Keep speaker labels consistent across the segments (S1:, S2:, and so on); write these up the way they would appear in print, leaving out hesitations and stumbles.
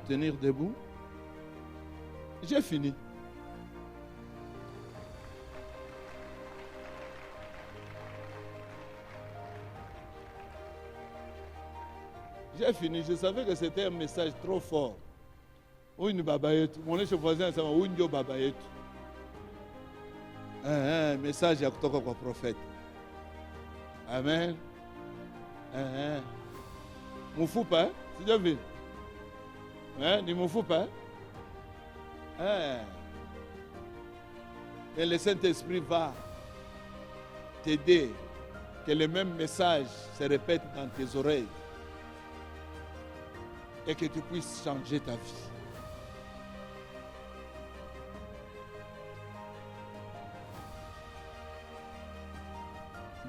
S1: tenir debout. J'ai fini. J'ai fini. Je savais que c'était un message trop fort. Ou une babayette. Mon voisin, ça m'a ou une babayette. Un message à kutoka kwa prophète. Amen. Mouffoupa, c'est déjà vu. Ni Mouffoupa. Mais le Saint-Esprit va t'aider que le même message se répète dans tes oreilles et que tu puisses changer ta vie.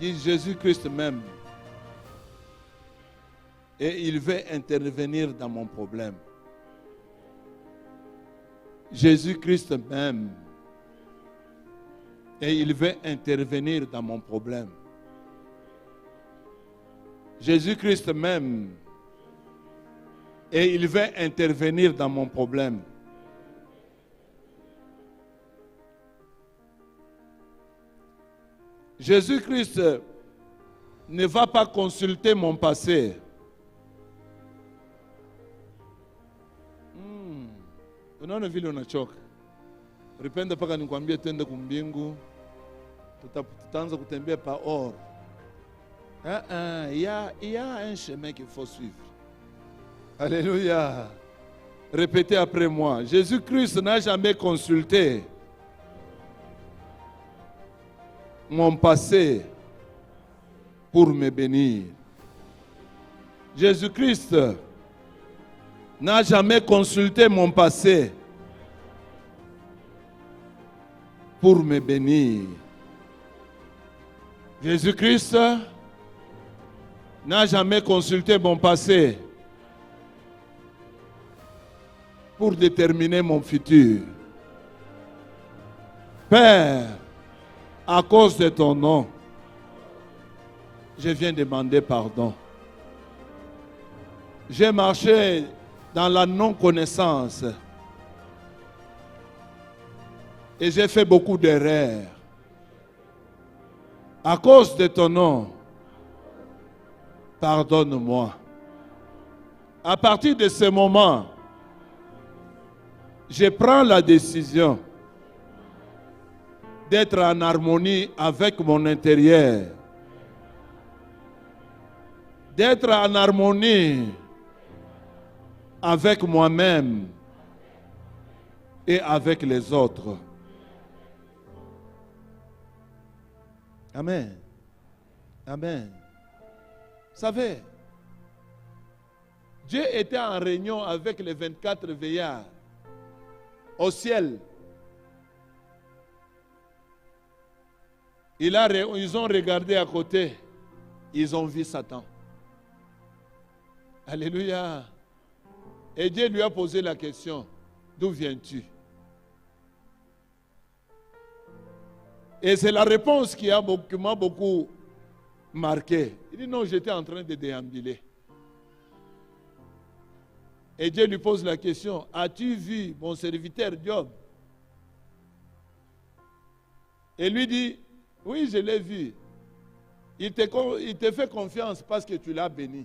S1: Dis Jésus-Christ m'aime et il veut intervenir dans mon problème. Jésus-Christ m'aime et il veut intervenir dans mon problème. Jésus-Christ m'aime et il veut intervenir dans mon problème. Jésus-Christ ne va pas consulter mon passé. Unaona vile unachoka. Rependa paka nikwambie twende kumbingu. Tutaanza kutembea pa or. Il y a un chemin qu'il faut suivre. Alléluia. Répétez après moi. Jésus-Christ n'a jamais consulté mon passé pour me bénir. Jésus-Christ n'a jamais consulté mon passé pour me bénir. Jésus-Christ n'a jamais consulté mon passé pour déterminer mon futur. Père, à cause de ton nom, je viens demander pardon. J'ai marché dans la non-connaissance et j'ai fait beaucoup d'erreurs. À cause de ton nom, pardonne-moi. À partir de ce moment, je prends la décision d'être en harmonie avec mon intérieur, d'être en harmonie avec moi-même et avec les autres. Amen. Amen. Vous savez, Dieu était en réunion avec les 24 veillards au ciel. Ils ont regardé à côté, ils ont vu Satan. Alléluia. Et Dieu lui a posé la question, d'où viens-tu? Et c'est la réponse qui m'a beaucoup marqué. Il dit non, j'étais en train de déambuler. Et Dieu lui pose la question, as-tu vu mon serviteur Job? Et lui dit, oui, je l'ai vu. Il te fait confiance parce que tu l'as béni.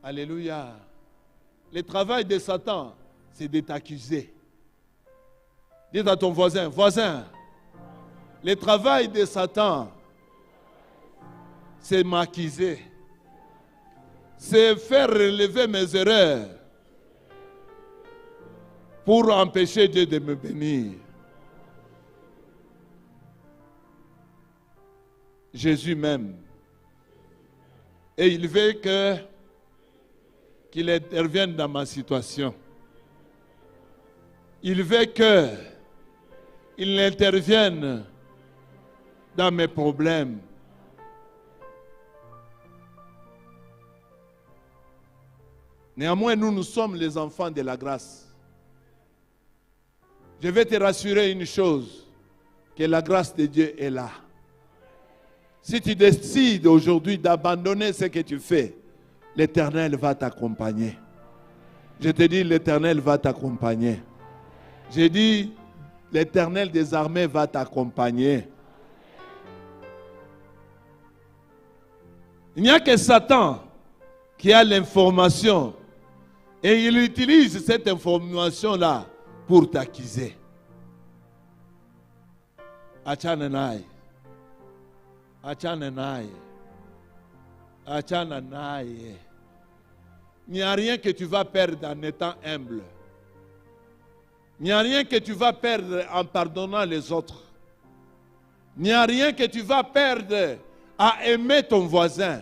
S1: Alléluia. Le travail de Satan, c'est de t'accuser. Dis à ton voisin, voisin, le travail de Satan, c'est m'accuser. C'est faire relever mes erreurs pour empêcher Dieu de me bénir. Jésus m'aime. Et il veut qu'il intervienne dans ma situation. Il veut qu'il intervienne dans mes problèmes. Néanmoins, nous sommes les enfants de la grâce. Je vais te rassurer une chose, que la grâce de Dieu est là. Si tu décides aujourd'hui d'abandonner ce que tu fais, l'Éternel va t'accompagner. Je te dis, l'Éternel va t'accompagner. J'ai dit, l'Éternel des armées va t'accompagner. Il n'y a que Satan qui a l'information et il utilise cette information-là pour t'accuser. Achananai. Achananai. Achananai. Il n'y a rien que tu vas perdre en étant humble. Il n'y a rien que tu vas perdre en pardonnant les autres. Il n'y a rien que tu vas perdre à aimer ton voisin.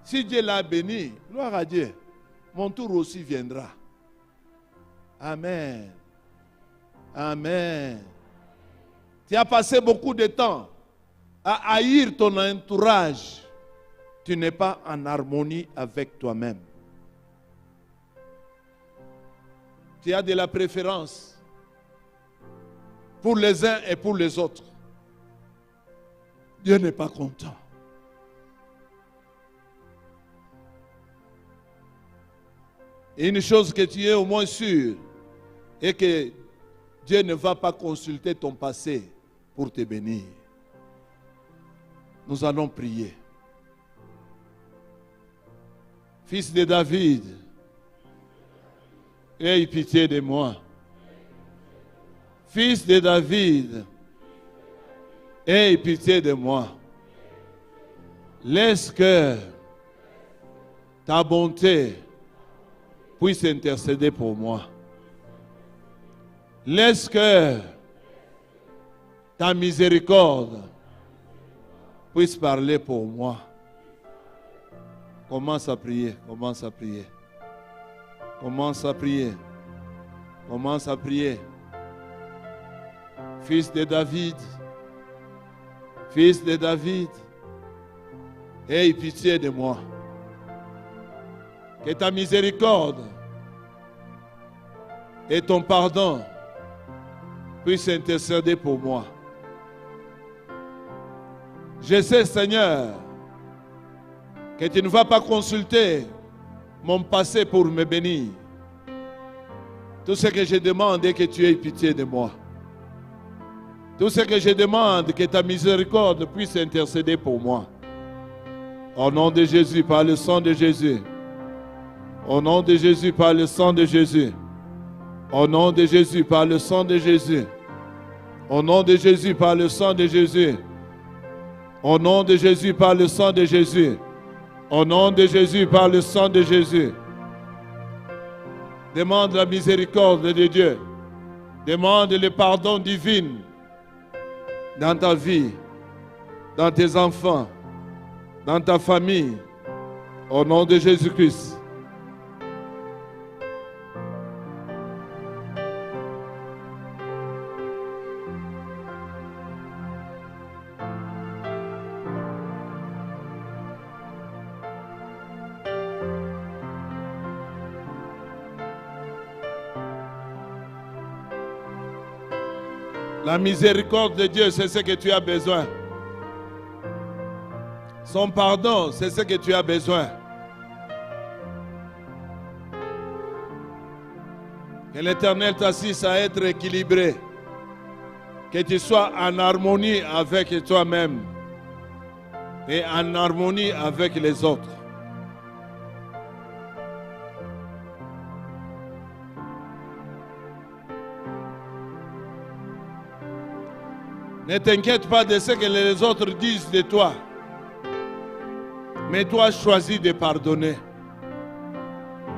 S1: Si Dieu l'a béni, gloire à Dieu, mon tour aussi viendra. Amen. Amen. Tu as passé beaucoup de temps à haïr ton entourage. Tu n'es pas en harmonie avec toi-même. Tu as de la préférence pour les uns et pour les autres. Dieu n'est pas content. Et une chose que tu es au moins sûr est que Dieu ne va pas consulter ton passé pour te bénir. Nous allons prier. Fils de David, aie pitié de moi. Fils de David, aie pitié de moi. Laisse que ta bonté puisse intercéder pour moi. Laisse que ta miséricorde puisse parler pour moi. Commence à prier, commence à prier. Commence à prier. Commence à prier. Fils de David, fils de David, aie pitié de moi. Que ta miséricorde et ton pardon puissent intercéder pour moi. Je sais, Seigneur, que tu ne vas pas consulter mon passé pour me bénir. Tout ce que je demande est que tu aies pitié de moi. Tout ce que je demande, que ta miséricorde puisse intercéder pour moi. Au nom de Jésus, par le sang de Jésus. Au nom de Jésus, par le sang de Jésus. Au nom de Jésus, par le sang de Jésus. Au nom de Jésus, par le sang de Jésus. Au nom de Jésus, par le sang de Jésus. Au nom de Jésus, par le sang de Jésus. Demande la miséricorde de Dieu. Demande le pardon divin dans ta vie, dans tes enfants, dans ta famille. Au nom de Jésus-Christ. La miséricorde de Dieu, c'est ce que tu as besoin. Son pardon, c'est ce que tu as besoin. Que l'Éternel t'assiste à être équilibré. Que tu sois en harmonie avec toi-même et en harmonie avec les autres. Ne t'inquiète pas de ce que les autres disent de toi. Mais toi, choisis de pardonner.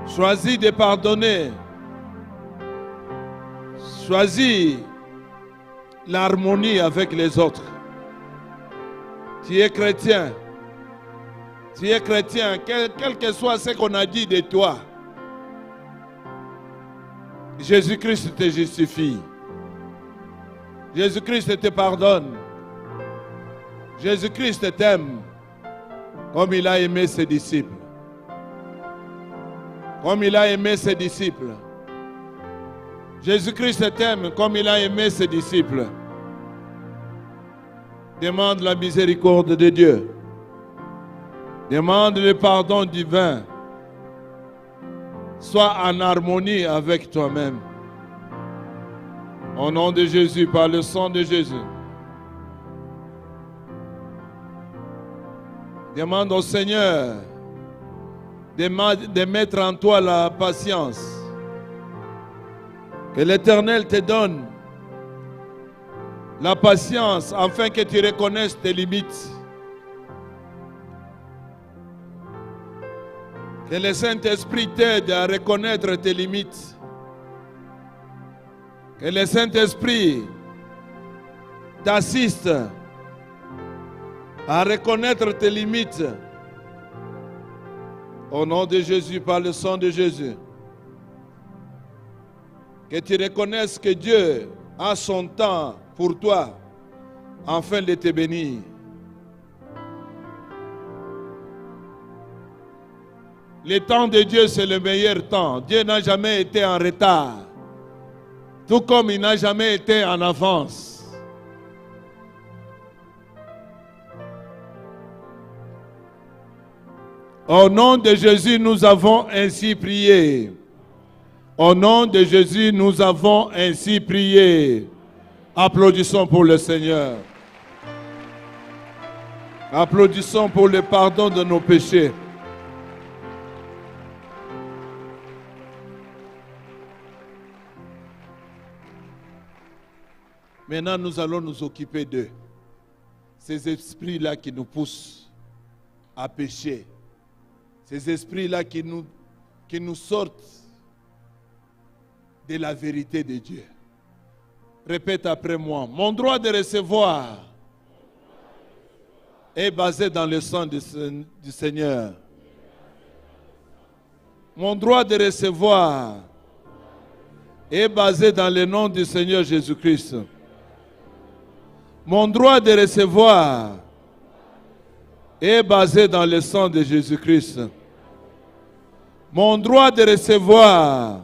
S1: Choisis de pardonner. Choisis l'harmonie avec les autres. Tu es chrétien. Tu es chrétien, quel que soit ce qu'on a dit de toi. Jésus-Christ te justifie. Jésus-Christ te pardonne. Jésus-Christ t'aime comme il a aimé ses disciples. Comme il a aimé ses disciples. Jésus-Christ t'aime comme il a aimé ses disciples. Demande la miséricorde de Dieu. Demande le pardon divin. Sois en harmonie avec toi-même. Au nom de Jésus, par le sang de Jésus. Demande au Seigneur de mettre en toi la patience. Que l'Éternel te donne la patience afin que tu reconnaisses tes limites. Que le Saint-Esprit t'aide à reconnaître tes limites. Que le Saint-Esprit t'assiste à reconnaître tes limites. Au nom de Jésus, par le sang de Jésus. Que tu reconnaisses que Dieu a son temps pour toi, afin de te bénir. Le temps de Dieu, c'est le meilleur temps. Dieu n'a jamais été en retard, tout comme il n'a jamais été en avance. Au nom de Jésus, nous avons ainsi prié. Au nom de Jésus, nous avons ainsi prié. Applaudissons pour le Seigneur. Applaudissons pour le pardon de nos péchés. Maintenant, nous allons nous occuper d'eux. Ces esprits-là qui nous poussent à pécher. Ces esprits-là qui nous sortent de la vérité de Dieu. Répète après moi. Mon droit de recevoir est basé dans le sang du Seigneur. Mon droit de recevoir est basé dans le nom du Seigneur Jésus-Christ. Mon droit de recevoir est basé dans le sang de Jésus-Christ. Mon droit de recevoir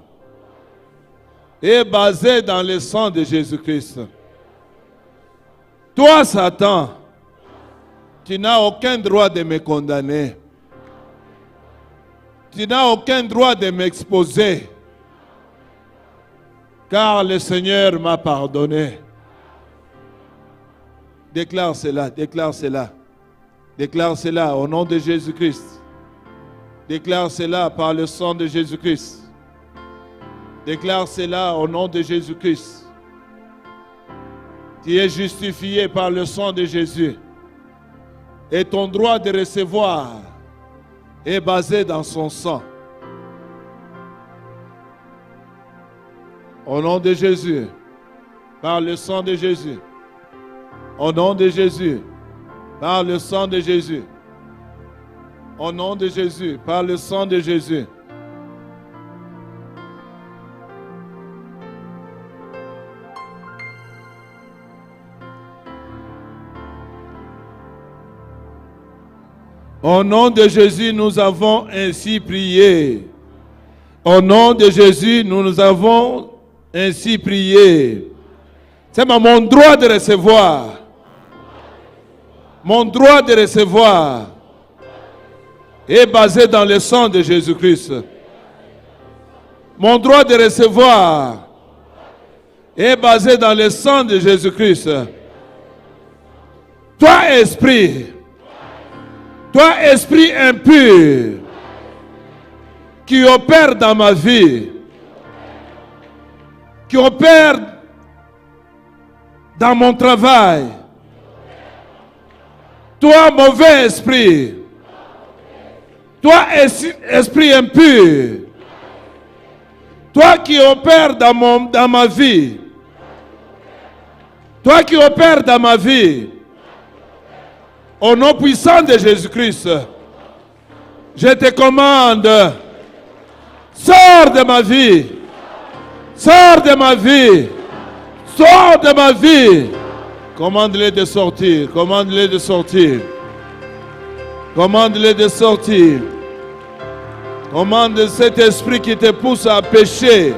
S1: est basé dans le sang de Jésus-Christ. Toi, Satan, tu n'as aucun droit de me condamner. Tu n'as aucun droit de m'exposer. Car le Seigneur m'a pardonné. Déclare cela, déclare cela. Déclare cela au nom de Jésus-Christ. Déclare cela par le sang de Jésus-Christ. Déclare cela au nom de Jésus-Christ. Tu es justifié par le sang de Jésus. Et ton droit de recevoir est basé dans son sang. Au nom de Jésus, par le sang de Jésus. Au nom de Jésus, par le sang de Jésus. Au nom de Jésus, par le sang de Jésus. Au nom de Jésus, nous avons ainsi prié. Au nom de Jésus, nous avons ainsi prié. C'est mon droit de recevoir. Mon droit de recevoir est basé dans le sang de Jésus-Christ. Mon droit de recevoir est basé dans le sang de Jésus-Christ. Toi, esprit impur qui opère dans ma vie, qui opère dans mon travail, toi, mauvais esprit, toi, esprit impur, toi qui opères dans ma vie, toi qui opères dans ma vie, au nom puissant de Jésus-Christ, je te commande, sors de ma vie, sors de ma vie, sors de ma vie. Commande-les de sortir, commande-les de sortir, commande-les de sortir. Commande cet esprit qui te pousse à pécher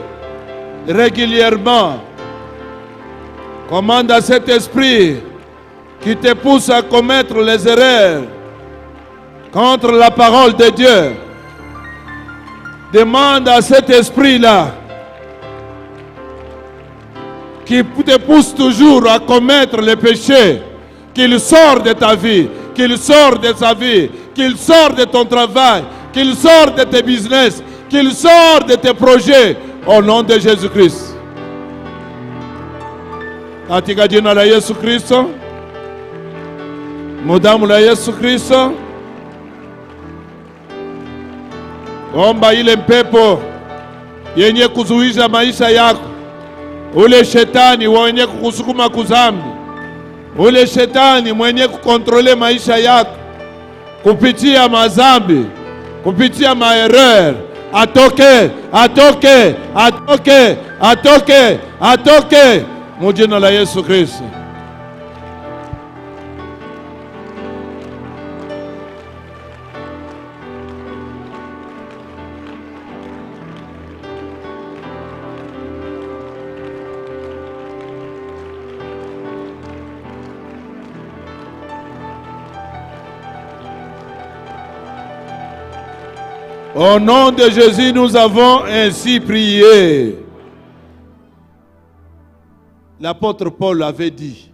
S1: régulièrement. Commande à cet esprit qui te pousse à commettre les erreurs contre la parole de Dieu, Demande à cet esprit-là qui te pousse toujours à commettre les péchés, qu'il sort de ta vie, qu'il sort de sa vie, qu'il sort de ton travail, qu'il sort de tes business, qu'il sort de tes projets, au nom de Jésus-Christ. Katika jina la Yesu Kristo, mudamu la Yesu Kristo, omba ile mpepo yenye kuzuisha maisha yako, ule shetani mwenye kukusukuma kuzambi, ule shetani mwenye kukontrole maisha yako kupitia mazambi, kupitia maerreur, atoke, atoke, atoke, atoke, atoke, mujina la Yesu Kristo. Au nom de Jésus, nous avons ainsi prié. L'apôtre Paul avait dit,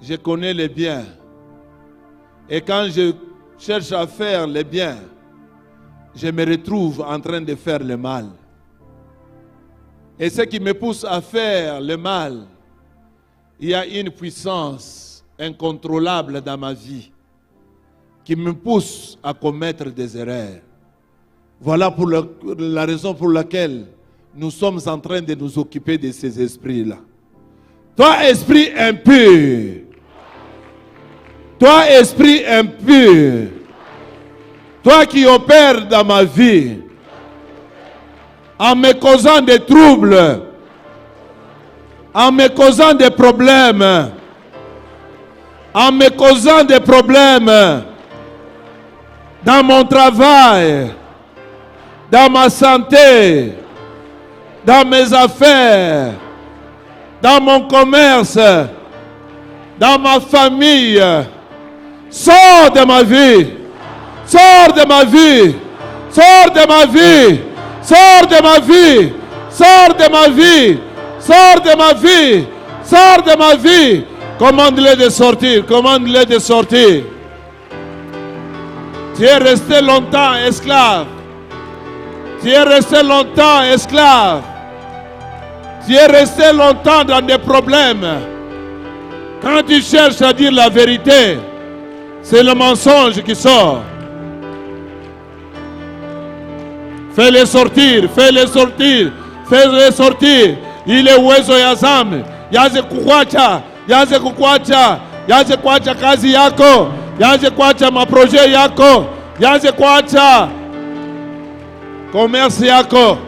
S1: je connais les biens, et quand je cherche à faire les biens, je me retrouve en train de faire le mal. Et ce qui me pousse à faire le mal, il y a une puissance incontrôlable dans ma vie qui me pousse à commettre des erreurs. Voilà pour la raison pour laquelle nous sommes en train de nous occuper de ces esprits-là. Toi, esprit impur. Toi, esprit impur. Toi qui opères dans ma vie en me causant des troubles, en me causant des problèmes, en me causant des problèmes dans mon travail, dans ma santé, dans mes affaires, dans mon commerce, dans ma famille. Sors de ma vie, sors de ma vie, sors de ma vie, sors de ma vie, sors de ma vie, sors de ma vie, sors de ma vie. Commande-les de sortir, commande-les de sortir. Tu es resté longtemps esclave. Tu es resté longtemps esclave. Tu es resté longtemps dans des problèmes. Quand tu cherches à dire la vérité, c'est le mensonge qui sort. Fais-les sortir, fais-les sortir, fais-les sortir. Il est uwezo ya zambi. Yaze kukwacha, yaze kukwacha, yaze kwacha kazi yako, yaze kwacha maproje yako, yaze kwacha commerce yako.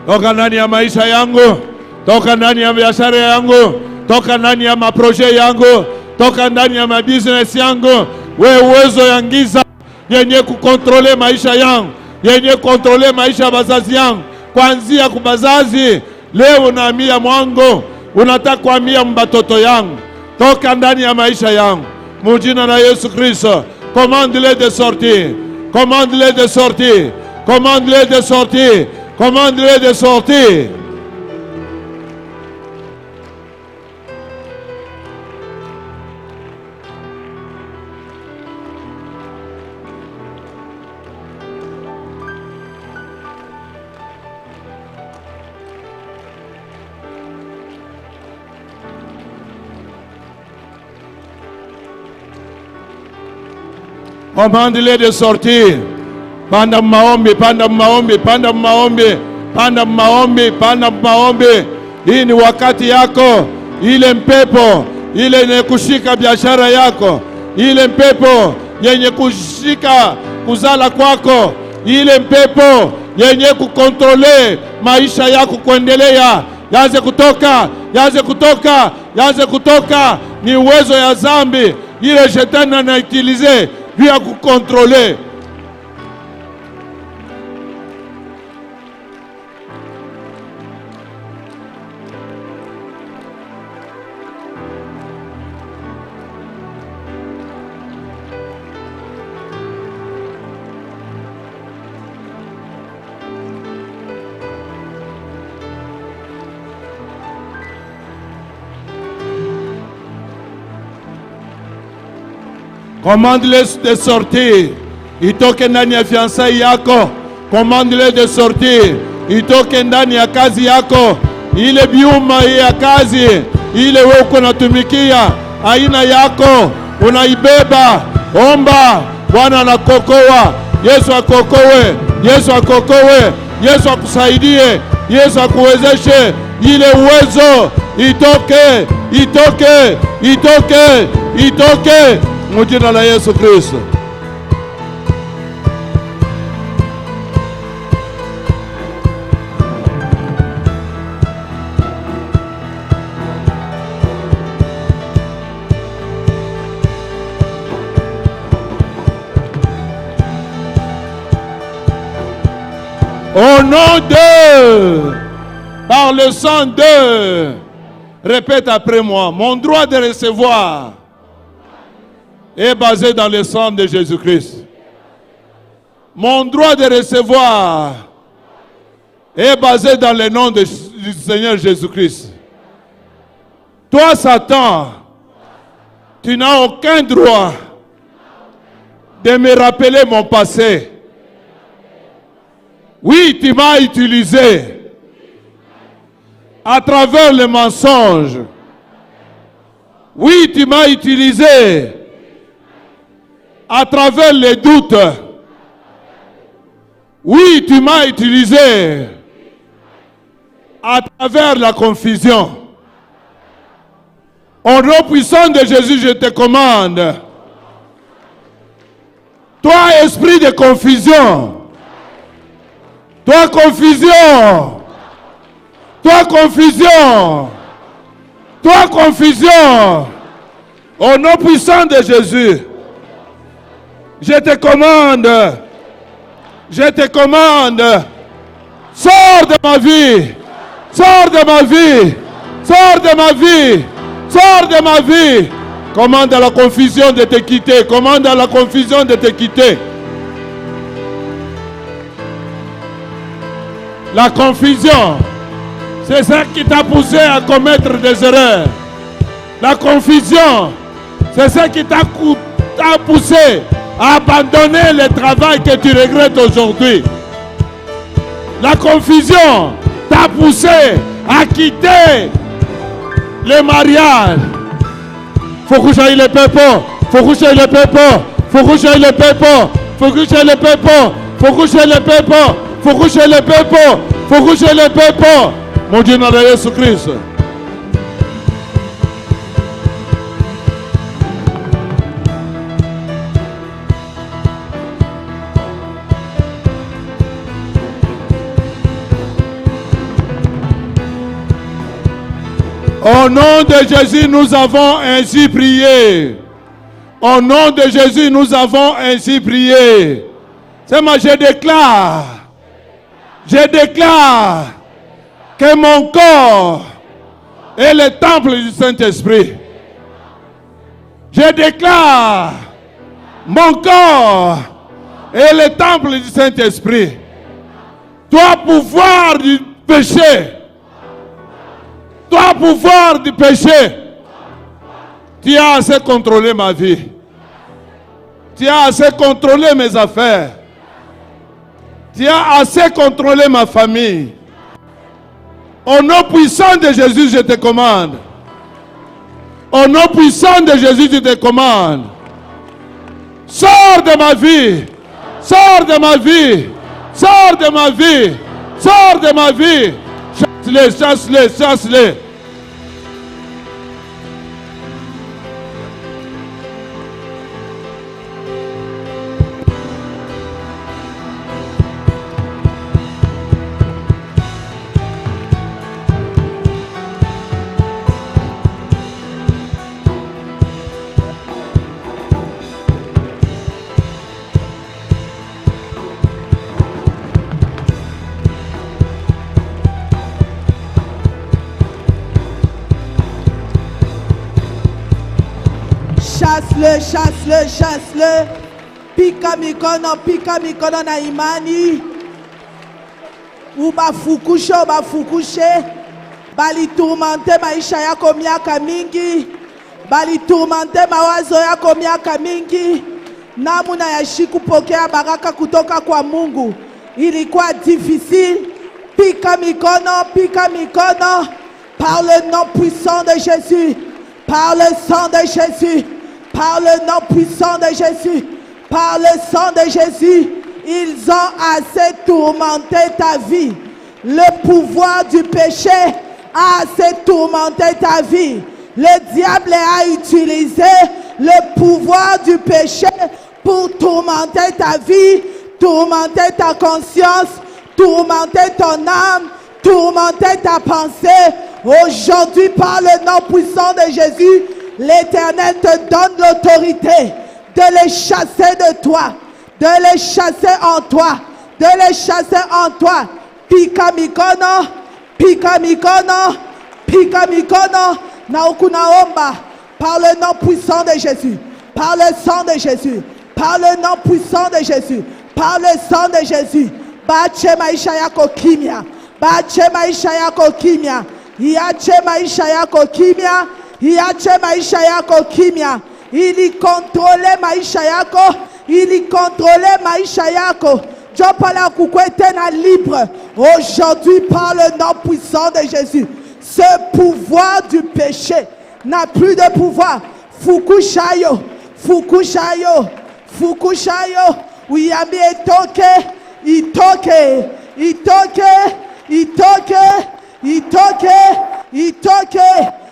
S1: Toka ndani ya maisha yangu, toka ndani ya biashara yangu, toka ndani ya maproje yangu, toka ndani ya mabusiness yangu. We uwezo ya giza yenye kukontrole maisha yangu, yenye kontrole maisha ya bazazi yangu, kuanzia kubazazi. Leo unahamia mwangu, unataka kuhamia mbatoto yangu. Toka ndani ya maisha yangu, mujina na Yesu Kristo. Commande-les de sortir, commande-les de sortir, commande-les de sortir, commande-les de sortir. Commande-les de sortir. Panda maombi, panda maombi, panda maombi, panda maombi, panda maombi. Hii ni wakati yako. Ile mpepo ile yenye kushika biashara yako, ile mpepo yenye kushika kuzala kwako, ile mpepo yenye kukontrole maisha yako kuendelea, yaze kutoka, yaze kutoka, yaze kutoka. Ni uwezo ya zambi ile shetani anaitilize via kukontrole. Commande-les de sortir. Itoke ndani ya fiancé yako. Commande-les de sortir. Itoke ndani ya kazi yako. Ile biuma ya kazi, ile wewe uko natumikia, aina yako unaibeba. Omba, Bwana anakokoa. Yesu akokoe. Yesu akokoe. Yesu akusaidie. Yesu akuwezeshe. Ile uwezo itoke, itoke, itoke, itoke. Mujina la Yesu Kristo. Au nom de, par le sang de, répète après moi, mon droit de recevoir est basé dans le sang de Jésus-Christ. Mon droit de recevoir est basé dans le nom du Seigneur Jésus-Christ. Toi, Satan, tu n'as aucun droit de me rappeler mon passé. Oui, tu m'as utilisé à travers les mensonges. Oui, tu m'as utilisé à travers les doutes. Oui, tu m'as utilisé à travers la confusion. Au nom puissant de Jésus, je te commande. Toi, esprit de confusion. Toi, confusion. Toi, confusion. Toi, confusion. Au nom puissant de Jésus, je te commande. Je te commande. Sors de ma vie. Sors de ma vie. Sors de ma vie. Sors de ma vie. Commande à la confusion de te quitter. Commande à la confusion de te quitter. La confusion, c'est ça qui t'a poussé à commettre des erreurs. La confusion, c'est ça qui t'a poussé à abandonner le travail que tu regrettes aujourd'hui. La confusion t'a poussé à quitter le mariage. Faut que j'aille le pépo. Faut que j'aille le pépo. Faut que j'aille le pépo. Faut que j'aille le pépo. Faut que j'aille le pépo. Faut que j'aille le pépo. Faut que j'aille le pépo. Mon Dieu, dans Jésus-Christ. Au nom de Jésus, nous avons ainsi prié. Au nom de Jésus, nous avons ainsi prié. C'est moi, je déclare que mon corps est le temple du Saint-Esprit. Je déclare mon corps est le temple du Saint-Esprit. Toi, pouvoir du péché, toi, pouvoir du péché, tu as assez contrôlé ma vie. Tu as assez contrôlé mes affaires. Tu as assez contrôlé ma famille. Au nom puissant de Jésus, je te commande. Au nom puissant de Jésus, je te commande. Sors de ma vie. Sors de ma vie. Sors de ma vie. Sors de ma vie. Chasse-les, chasse-les, chasse-les.
S2: Chasse-le, chasse-le, chasse-le. Pika mikono na imani. Ubafukushe. Bali tourmente maisha yako miaka mingi. bali tourmente mawazo yako miaka mingi, namuna yashi kupokea baraka kutoka kwa Mungu ilikuwa difficile. Pika mikono, par le nom puissant de Jésus, par le sang de Jésus, par le nom puissant de Jésus, par le sang de Jésus, ils ont assez tourmenté ta vie. Le pouvoir du péché a assez tourmenté ta vie. Le diable a utilisé le pouvoir du péché pour tourmenter ta vie, tourmenter ta conscience, tourmenter ton âme, tourmenter ta pensée. Aujourd'hui, par le nom puissant de Jésus, l'Éternel te donne l'autorité de les chasser de toi, de les chasser en toi, de les chasser en toi. Pika mikono, pika mikono, pika mikono. Na ukunaomba par le nom puissant de Jésus, par le sang de Jésus, par le nom puissant de Jésus, par le sang de Jésus. Bache maisha yako kimya, bache maisha yako kimya, iache maisha yako kimya, iache maisha yako kimya. Ili contrôler maisha yako, ili contrôler maisha yako. Jopala kukwete na libre. Aujourd'hui, par le nom puissant de Jésus, ce pouvoir du péché n'a plus de pouvoir. Fukushayo, fukushayo, fukushayo. Uyambi etoke, itoke, itoke, itoke, itoke, itoke,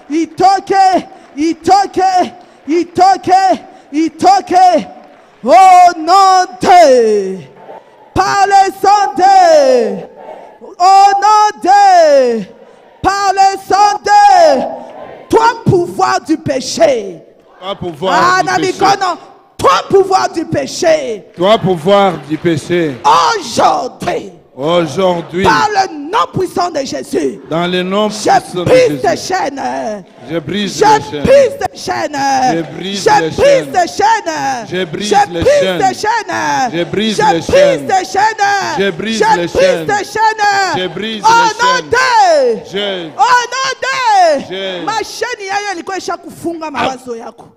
S2: itoke, itoke, itoke, itoke. Au nom de, par le sang de, au nom de, par le sang de, toi pouvoir du péché.
S1: Toi pouvoir du péché.
S2: Toi pouvoir du péché.
S1: Toi pouvoir du péché.
S2: Aujourd'hui.
S1: Aujourd'hui.
S2: Par le nom puissant de Jésus.
S1: Dans le nom puissant de Jésus.
S2: Je brise tes chaînes.
S1: Je brise les chaînes.
S2: Je brise tes chaînes.
S1: Je brise les chaînes. Je brise les chaînes. Je brise les chaînes. Je brise les chaînes. Je brise les chaînes.
S2: Oh non de. Masheni yayo ilikuwa isha kufunga mawazo yako.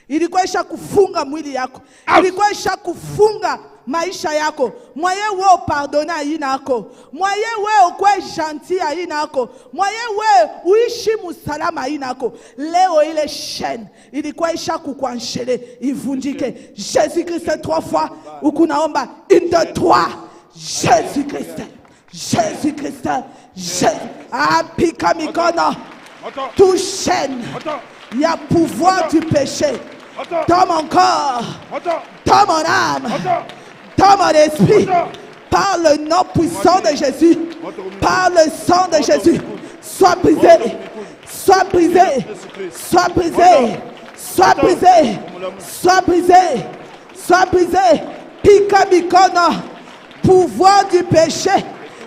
S2: Ilikuwa isha kufunga mwili yako. Ilikuwa isha kufunga maisha yako. Mwaye we pardonner ayinako. Mwaye we okwe gentil ayinako. Mwaye we uishi musalama ayinako. Leo ile chaîne ilikuwa isha kukwanshele ivunjike. Jésus-Christ 3 fois ukunaomba une de trois. Jésus-Christ. Jésus-Christ. Jésus. Apika mikono. Tout chaîne. Il y a pouvoir du péché. Dans mon corps. Dans mon âme. Dans mon esprit. Par le nom puissant de Jésus. Par le sang de Jésus. Sois brisé. Sois brisé. Sois brisé. Sois brisé. Sois brisé. Sois brisé. Pika mikono. Pouvoir du péché.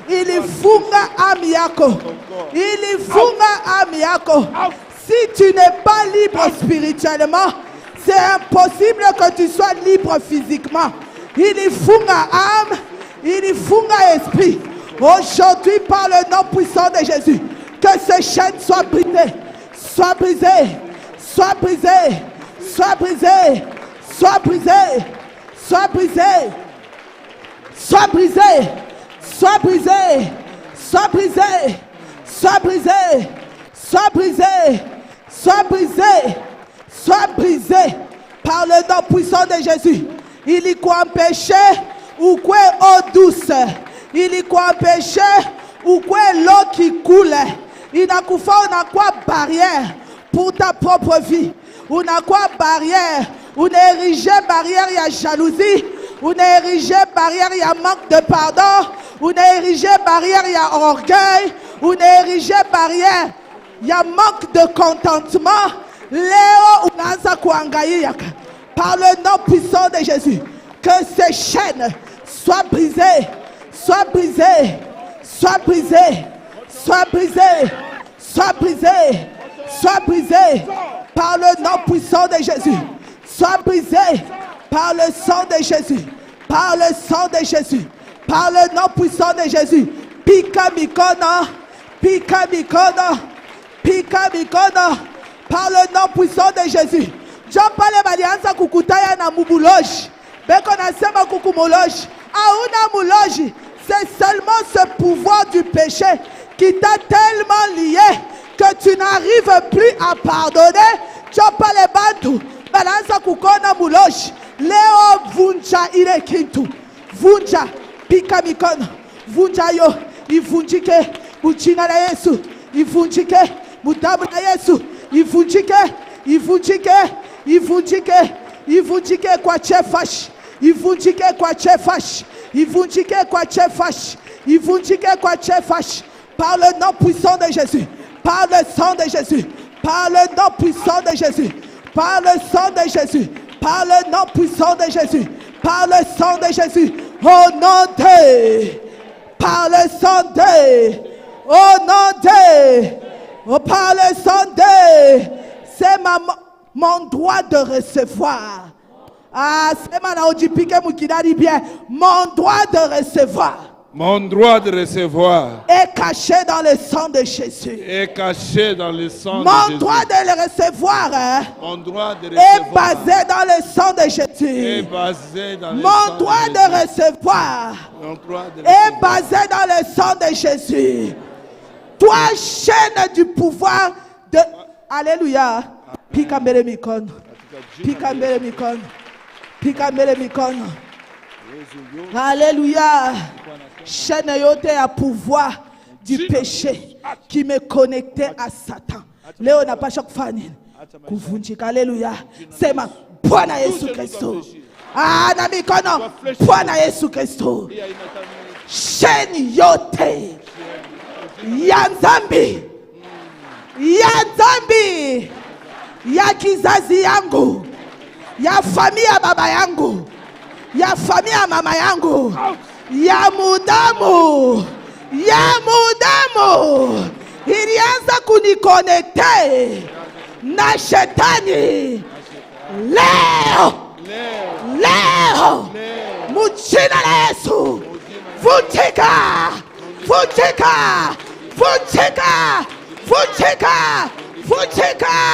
S2: Ilifunga ami yako. Ilifunga ami yako. Si tu n'es pas libre spirituellement, c'est impossible que tu sois libre physiquement. Ilifunga âme, ilifunga esprit. Aujourd'hui, par le nom puissant de Jésus, que ces chaînes soient brisées. Soient brisées. Soient brisées. Soient brisées. Soient brisées. Soient brisées. Sois brisé, sois brisé, sois brisé, sois brisé, sois brisé, sois brisé, sois brisé par le nom puissant de Jésus. Il y quoi péché ou quoi eau douce, il y quoi péché ou quoi l'eau qui coule. Il n'a quoi barrière pour ta propre vie. On a quoi barrière? On a érigé barrière, il y a jalousie. On a érigé barrière, il y a manque de pardon. On a érigé barrière, il y a orgueil. On a érigé barrière, il y a manque de contentement. Léo, par le nom puissant de Jésus, que ces chaînes soient brisées, soient brisées, soient brisées, soient brisées, soient brisées, soient brisées, par le nom puissant de Jésus. Sois brisé par le sang de Jésus. Par le sang de Jésus. Par le nom puissant de Jésus. Pika mikono. Pika mikono. Pika mikono. Par le nom puissant de Jésus. John pale balianza kukutaya na mubuloji. Beko nasema kukumoloji. Auna muloji. C'est seulement ce pouvoir du péché qui t'a tellement lié que tu n'arrives plus à pardonner. John pale bantu balianza kukona muloji. Leo vunja ile kintu. Vunja pika mikono. Vunja yo. Ivunjike mujina la Yesu. Ivunjike mudamu la Yesu. Ivunjike. Ivunjike. Ivunjike. Ivunjike kwa chefash. Ivunjike kwa chefash. Ivunjike kwa chefash. Ivunjike kwa chefash. Par le nom puissant de Jésus. Par le sang de Jésus. Par le nom puissant de Jésus. Par le sang de Jésus. Par le nom puissant de Jésus. Par le sang de Jésus. Au nom de. Par le sang de. Au nom de. Oh, par le sang de. C'est mon droit de recevoir. Ah, c'est bien. Mon droit de recevoir.
S1: Mon droit de recevoir
S2: est caché dans le sang de Jésus.
S1: Est caché dans le sang de
S2: Mon
S1: Jésus.
S2: droit de le recevoir,
S1: Mon droit de
S2: est
S1: recevoir
S2: basé dans le sang de Jésus.
S1: est basé dans le
S2: Mon
S1: sang
S2: droit
S1: de
S2: de
S1: Jésus.
S2: recevoir
S1: Mon droit de
S2: est
S1: recevoir
S2: basé dans le sang de Jésus. Toi, chaîne du pouvoir de... Alléluia. Pikambele mikono. Pikambele mikono. Pikambele mikono. Alléluia. Chaîne yote ya pouvoir du péché qui me connectait à Satan. Léo n'a pas chaque fan. Kuvunjika. Alléluia. C'est ma Bwana Yesu Kristo. Ah, na mikono. Bwana Yesu Kristo. Chaîne yote ya nzambi. Ya nzambi. Ya kizazi yangu. Ya familia baba yangu. Ya familia mama yangu. Ya mudamu. Ya mudamu. Ilianza kunikonekte na shetani. Leo. Leo. Mujina la Yesu. Vunjika. Vunjika. Vunjika. Vunjika. Vunjika.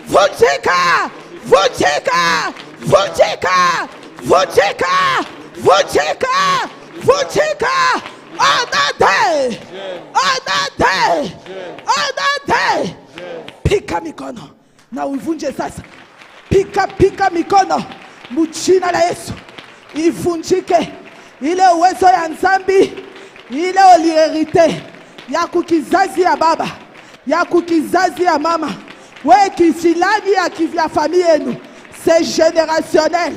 S2: Vunjika. Vunjika. Vunjika. Vunjika. Vunjika. Vunjika. Onate. Onate. Onate. Pika mikono. Na uivunje sasa. Pika mikono. Mujina la Yesu. Ivunjike. Ile uwezo ya nzambi. Ile oliherite. Ya kukizazi ya baba. Ya kukizazi ya mama. We kishilani ya kivya familia yenu. C'est générationnel.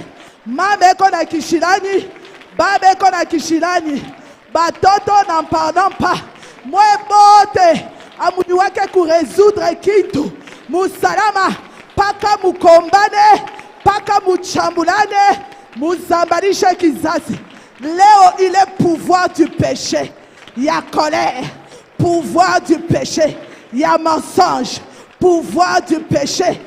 S2: Mama eko na kishilani. Baba eko na kishilani. Batoto n'en pardon pas. Mwe bote. Amuni wake kuresoudre kitu. Musalama. Paka mukombane. Paka muchambulane. Muzambarishe kizazi. Léo, il est pouvoir du péché. Il y a colère. Pouvoir du péché. Il y a mensonge. Pouvoir du péché.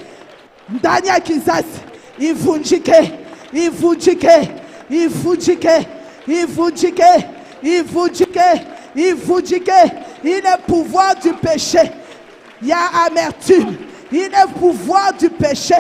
S2: Ndania kizazi. Ivunjike. Ivunjike. Ivunjike. Ivunjike. Ivunjike. Ivunjike. Il est pouvoir du péché. Il y a amertume. Il est pouvoir du péché.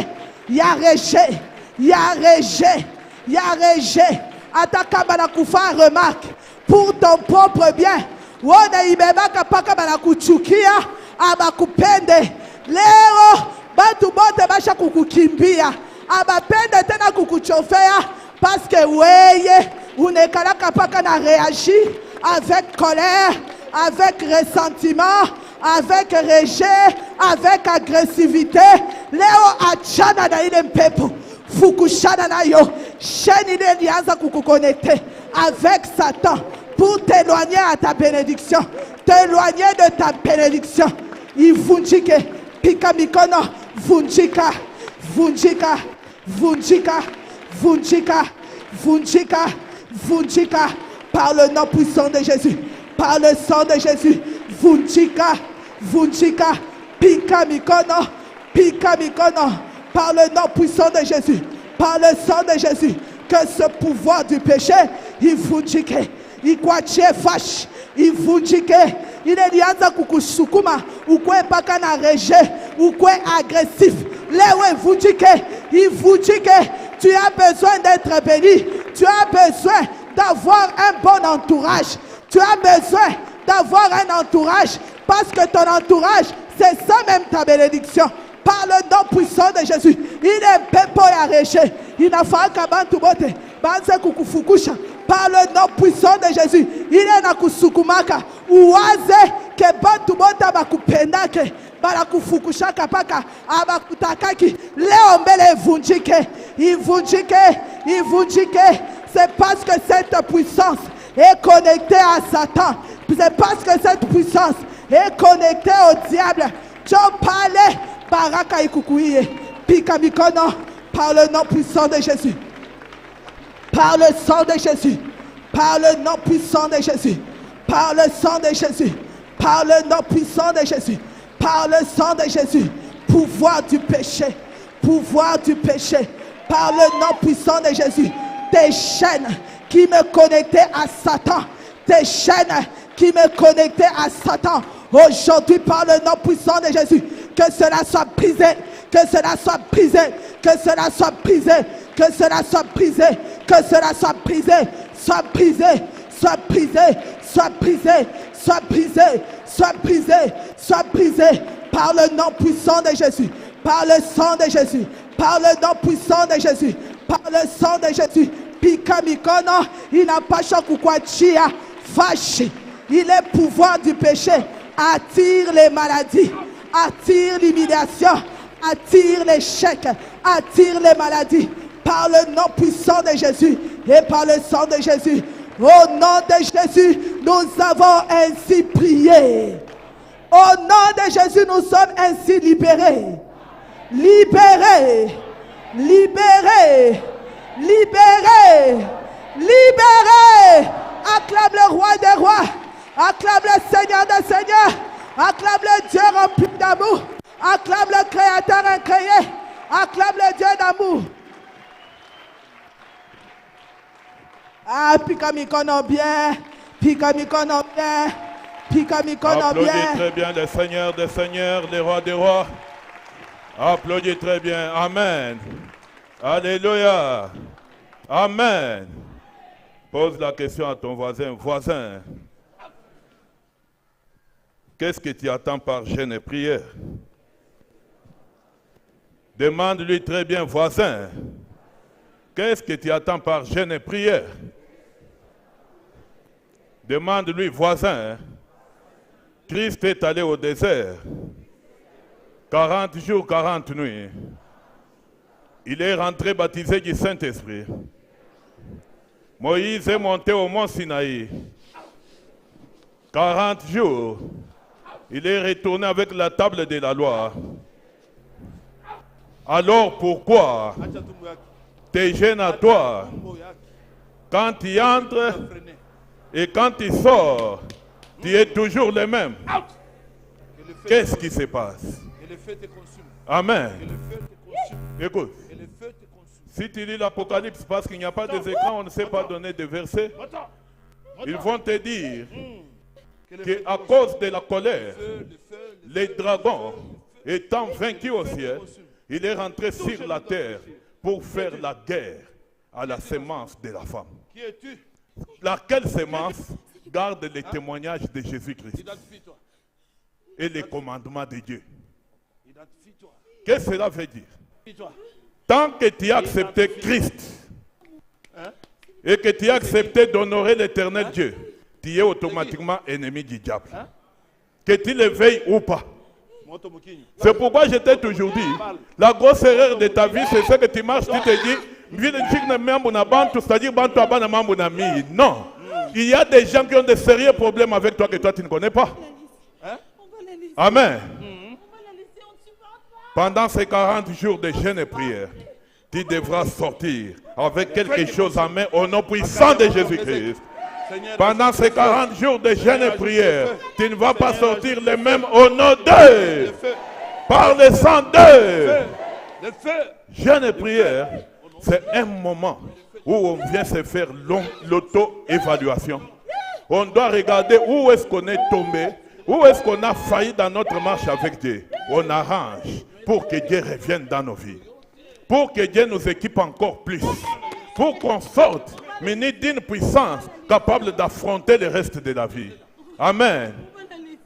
S2: Il y a rejet. Il y a rejet. Il y a rejet. Ataka banakufa remarque pour ton propre bien. Wona ibebaka paka banakuchukia abakupende. Leo batu bote basha kukukimbia. Abapende tena kukuchofea parce que weye unekalaka paka na réagir avec colère, avec ressentiment, avec rejet, avec agressivité. Leo achana na ile mpepo. Fukushana na yo. Chaîne ile ilianza kukuconnecter avec Satan pour t'éloigner à ta bénédiction. T'éloigner de ta bénédiction. Ivunjike. Pika mikono. Vunjika. Vunjika. Vunjika. Vunjika. Vunjika. Vunjika. Par le nom puissant de Jésus. Par le sang de Jésus. Vunjika. Vunjika. Pika mikono. Pika mikono. Par le nom puissant de Jésus, par le sang de Jésus, que ce pouvoir du péché, il vunjike, il kwache fash, il vunjike, il est lianza kukusukuma, ukwe paka na rejet, ou quoi agressif. Il vous dit que tu as besoin d'être béni. Tu as besoin d'avoir un bon entourage. Tu as besoin d'avoir un entourage parce que ton entourage, c'est ça même ta bénédiction. Par le nom puissant de Jésus, il est pepo ya reché. Il n'a pas qu'à bantu bote. Banze kukufukusha. Par le nom puissant de Jésus, il est na kusukumaka. Uwaze ke bantu bota bakupendake. Barakufukusha kapaka abakutakaki. Leo mbele vunjike. Il vunjike. C'est parce que cette puissance est connectée à Satan. C'est parce que cette puissance est connectée au diable. Tu parlais. Baraka ikukuye, pika mikono, par le nom puissant de Jésus. Par le sang de Jésus. Par le nom puissant de Jésus. Par le sang de Jésus. Par le nom puissant de Jésus. Par le sang de Jésus. Pouvoir du péché. Pouvoir du péché. Par le nom puissant de Jésus. Tes chaînes qui me connectaient à Satan. Tes chaînes qui me connectaient à Satan. Aujourd'hui, par le nom puissant de Jésus, que cela soit brisé, que cela soit brisé, que cela soit brisé, que cela soit brisé, que cela soit brisé, soit brisé, soit brisé, soit brisé, soit brisé, soit brisé, soit brisé, par le nom puissant de Jésus, par le sang de Jésus, par le nom puissant de Jésus, par le sang de Jésus. Pika mikono, il n'a pas chokukwachia, fâché. Il est pouvoir du péché. Attire les maladies, attire l'humiliation, attire l'échec, attire les maladies par le nom puissant de Jésus et par le sang de Jésus. Au nom de Jésus, nous avons ainsi prié. Au nom de Jésus, nous sommes ainsi libérés. Libérés, libérés, libérés, libérés. Acclame le roi des rois. Acclame le Seigneur des seigneurs. Acclame le Dieu rempli d'amour. Acclame le Créateur incréé. Acclame le Dieu d'amour. Ah, pikamikono bien. Pikamikono bien. Pikamikono bien.
S3: Applaudis très bien le Seigneur des seigneurs, les rois des rois. Applaudis très bien. Amen. Alléluia. Amen. Pose la question à ton voisin. Voisin. Qu'est-ce que tu attends par jeûne et prière? Demande-lui très bien, voisin. Qu'est-ce que tu attends par jeûne et prière? Demande-lui, voisin. Christ est allé au désert. 40 jours, 40 nuits. Il est rentré baptisé du Saint-Esprit. Moïse est monté au mont Sinaï. 40 jours. Il est retourné avec la table de la loi. Alors pourquoi tes jeûnes à toi, quand tu entres et quand tu sors, tu es toujours le même? Qu'est-ce qui se passe? Amen. Écoute, si tu lis l'Apocalypse parce qu'il n'y a pas d'écran, on ne sait pas donner de versets, ils vont te dire qu'à cause de la colère, les dragons étant vaincus au ciel, il est rentré sur la terre pour faire la guerre à la sémence de la femme. Laquelle sémence garde les témoignages de Jésus-Christ et les commandements de Dieu. Qu'est-ce que cela veut dire? Tant que tu as accepté Christ et que tu as accepté d'honorer l'éternel Dieu, tu es automatiquement ennemi du diable. Que tu le veilles ou pas. C'est pourquoi je t'ai toujours dit, la grosse erreur de ta vie, c'est ce que tu marches, tu te dis, c'est-à-dire, non. Il y a des gens qui ont de sérieux problèmes avec toi que toi tu ne connais pas. Amen. Pendant ces 40 jours de jeûne et prière, tu devras sortir avec quelque chose en main au nom puissant de Jésus-Christ. Pendant ces 40 jours de jeûne et prière, tu ne vas pas sortir les mêmes au nom d'eux. Par le sang d'eux. Jeûne et prière, c'est un moment où on vient se faire l'auto-évaluation. On doit regarder où est-ce qu'on est tombé, où est-ce qu'on a failli dans notre marche avec Dieu. on arrange pour que Dieu revienne dans nos vies. Pour que Dieu nous équipe encore plus. Pour qu'on sorte muni d'une puissance capable d'affronter le reste de la vie. Amen.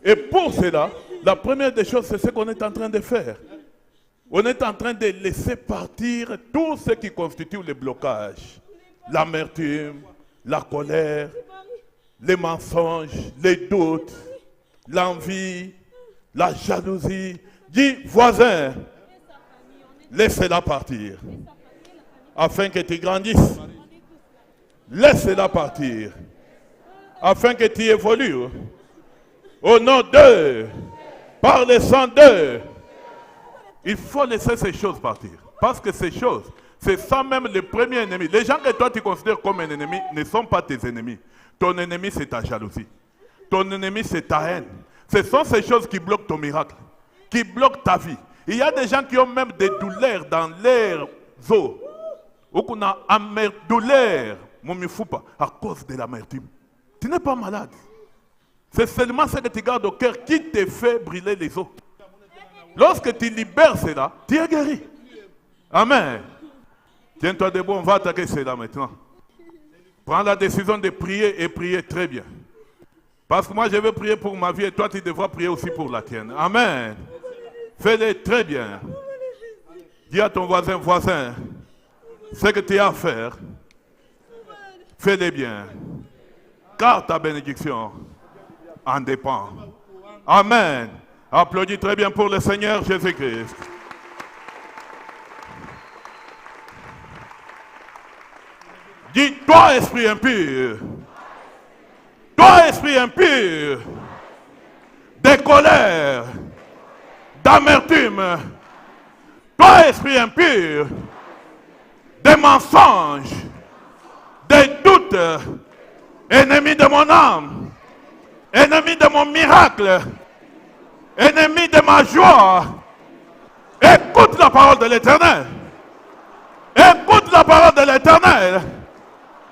S3: Et pour cela, la première des choses, c'est ce qu'on est en train de faire. On est en train de laisser partir tout ce qui constitue le blocage. L'amertume, la colère, les mensonges, les doutes, l'envie, la jalousie. Dis, voisin, laissez-la partir. Afin que tu grandisses. Laissez-la partir. Afin que tu évolues. Au nom d'eux, par le sang d'eux, il faut laisser ces choses partir. Parce que ces choses, c'est ça même le premier ennemi. Les gens que toi tu considères comme un ennemi ne sont pas tes ennemis. Ton ennemi, c'est ta jalousie. Ton ennemi, c'est ta haine. Ce sont ces choses qui bloquent ton miracle, qui bloquent ta vie. Il y a des gens qui ont même des douleurs dans leurs os. Ou qu'on a douleur, à cause de l'amertume. Tu n'es pas malade. C'est seulement ce que tu gardes au cœur qui te fait brûler les os. Lorsque tu libères cela, tu es guéri. Amen. Tiens-toi debout, on va attaquer cela maintenant. Prends la décision de prier et prier très bien. Parce que moi je veux prier pour ma vie et toi tu devras prier aussi pour la tienne. Amen. Fais-le très bien. Dis à ton voisin, ce que tu as à faire, fais-le bien. Car ta bénédiction en dépend. Amen. Applaudis très bien pour le Seigneur Jésus-Christ. Dis, toi esprit impur, toi esprit impur, de colère, d'amertume, toi esprit impur, de mensonges, de doutes, ennemi de mon âme, ennemi de mon miracle, ennemi de ma joie, écoute la parole de l'Éternel. Écoute la parole de l'Éternel.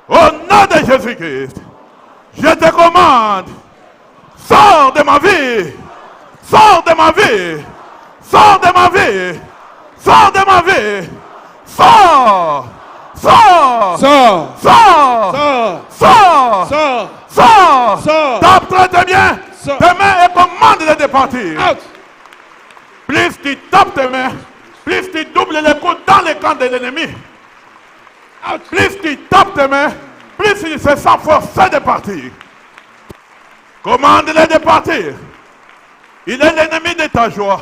S3: Au nom de Jésus-Christ, je te commande, sors de ma vie, sors de ma vie, sors de ma vie, sors de ma vie, sors, sors, sors, sors, sors, sors, sors, sors, tape très bien tes mains et commande-les de partir. Plus tu tapes tes mains, plus tu doubles les coups dans le camp de l'ennemi. Plus tu tapes tes mains, plus il se sent forcé de partir. Commande-les de partir. Il est l'ennemi de ta joie.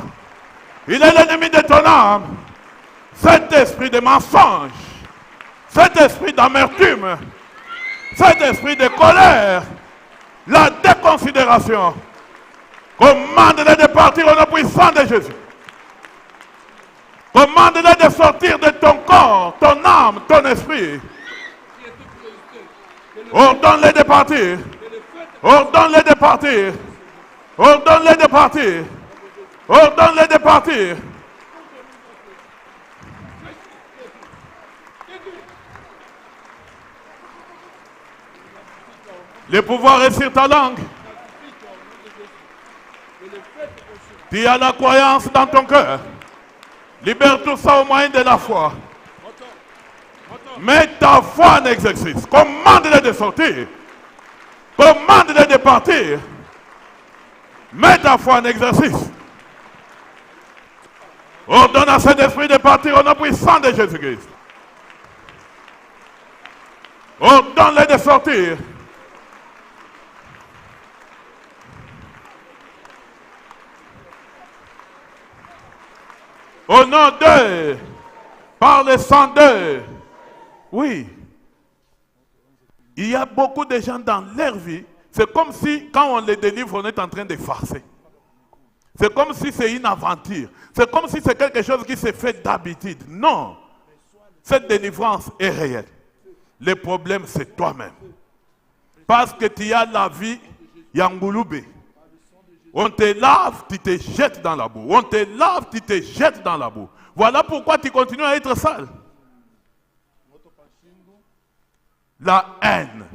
S3: Il est l'ennemi de ton âme. Cet esprit de mensonge, cet esprit d'amertume, cet esprit de colère, la déconsidération. Commande-les de partir au nom puissant de Jésus. Commande-les de sortir de ton corps, ton âme, ton esprit. Ordonne-les de partir. Ordonne-les de partir. Ordonne-les de partir. Ordonne-les de partir. Le pouvoir est sur ta langue. Tu as la croyance dans ton cœur. Libère tout ça au moyen de la foi. Mets ta foi en exercice. Commande-les de sortir. Commande-les de partir. Mets ta foi en exercice. Ordonne à cet esprit de partir au nom puissant de Jésus-Christ. Ordonne-les de sortir. Au nom d'eux, par le sang d'eux. Oui. Il y a beaucoup de gens dans leur vie, c'est comme si, quand on les délivre, on est en train de farcer. C'est comme si c'est une aventure. C'est comme si c'est quelque chose qui se fait d'habitude. Non. Cette délivrance est réelle. Le problème, c'est toi-même. Parce que tu as la vie Yangouloube. On te lave, tu te jettes dans la boue. On te lave, tu te jettes dans la boue. Voilà pourquoi tu continues à être sale. La haine.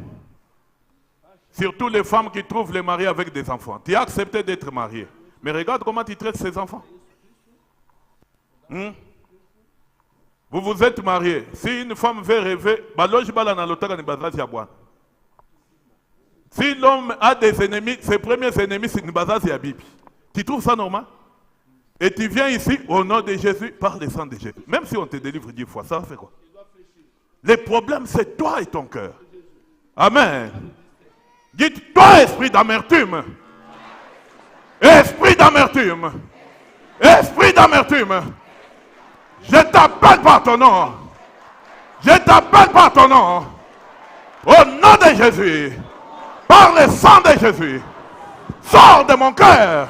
S3: Surtout les femmes qui trouvent les maris avec des enfants. Tu as accepté d'être marié. Mais regarde comment tu traites ces enfants. Vous vous êtes mariés. Si une femme veut rêver, si l'homme a des ennemis, ses premiers ennemis, c'est une base à Bible. Tu trouves ça normal? Et tu viens ici au nom de Jésus, par le sang de Jésus. Même si on te délivre 10 fois, ça fait quoi? Le problème, c'est toi et ton cœur. Amen. Dites-toi, esprit d'amertume. Esprit d'amertume. Esprit d'amertume. Je t'appelle par ton nom. Je t'appelle par ton nom. Au nom de Jésus. Par le sang de Jésus. Sors de mon cœur.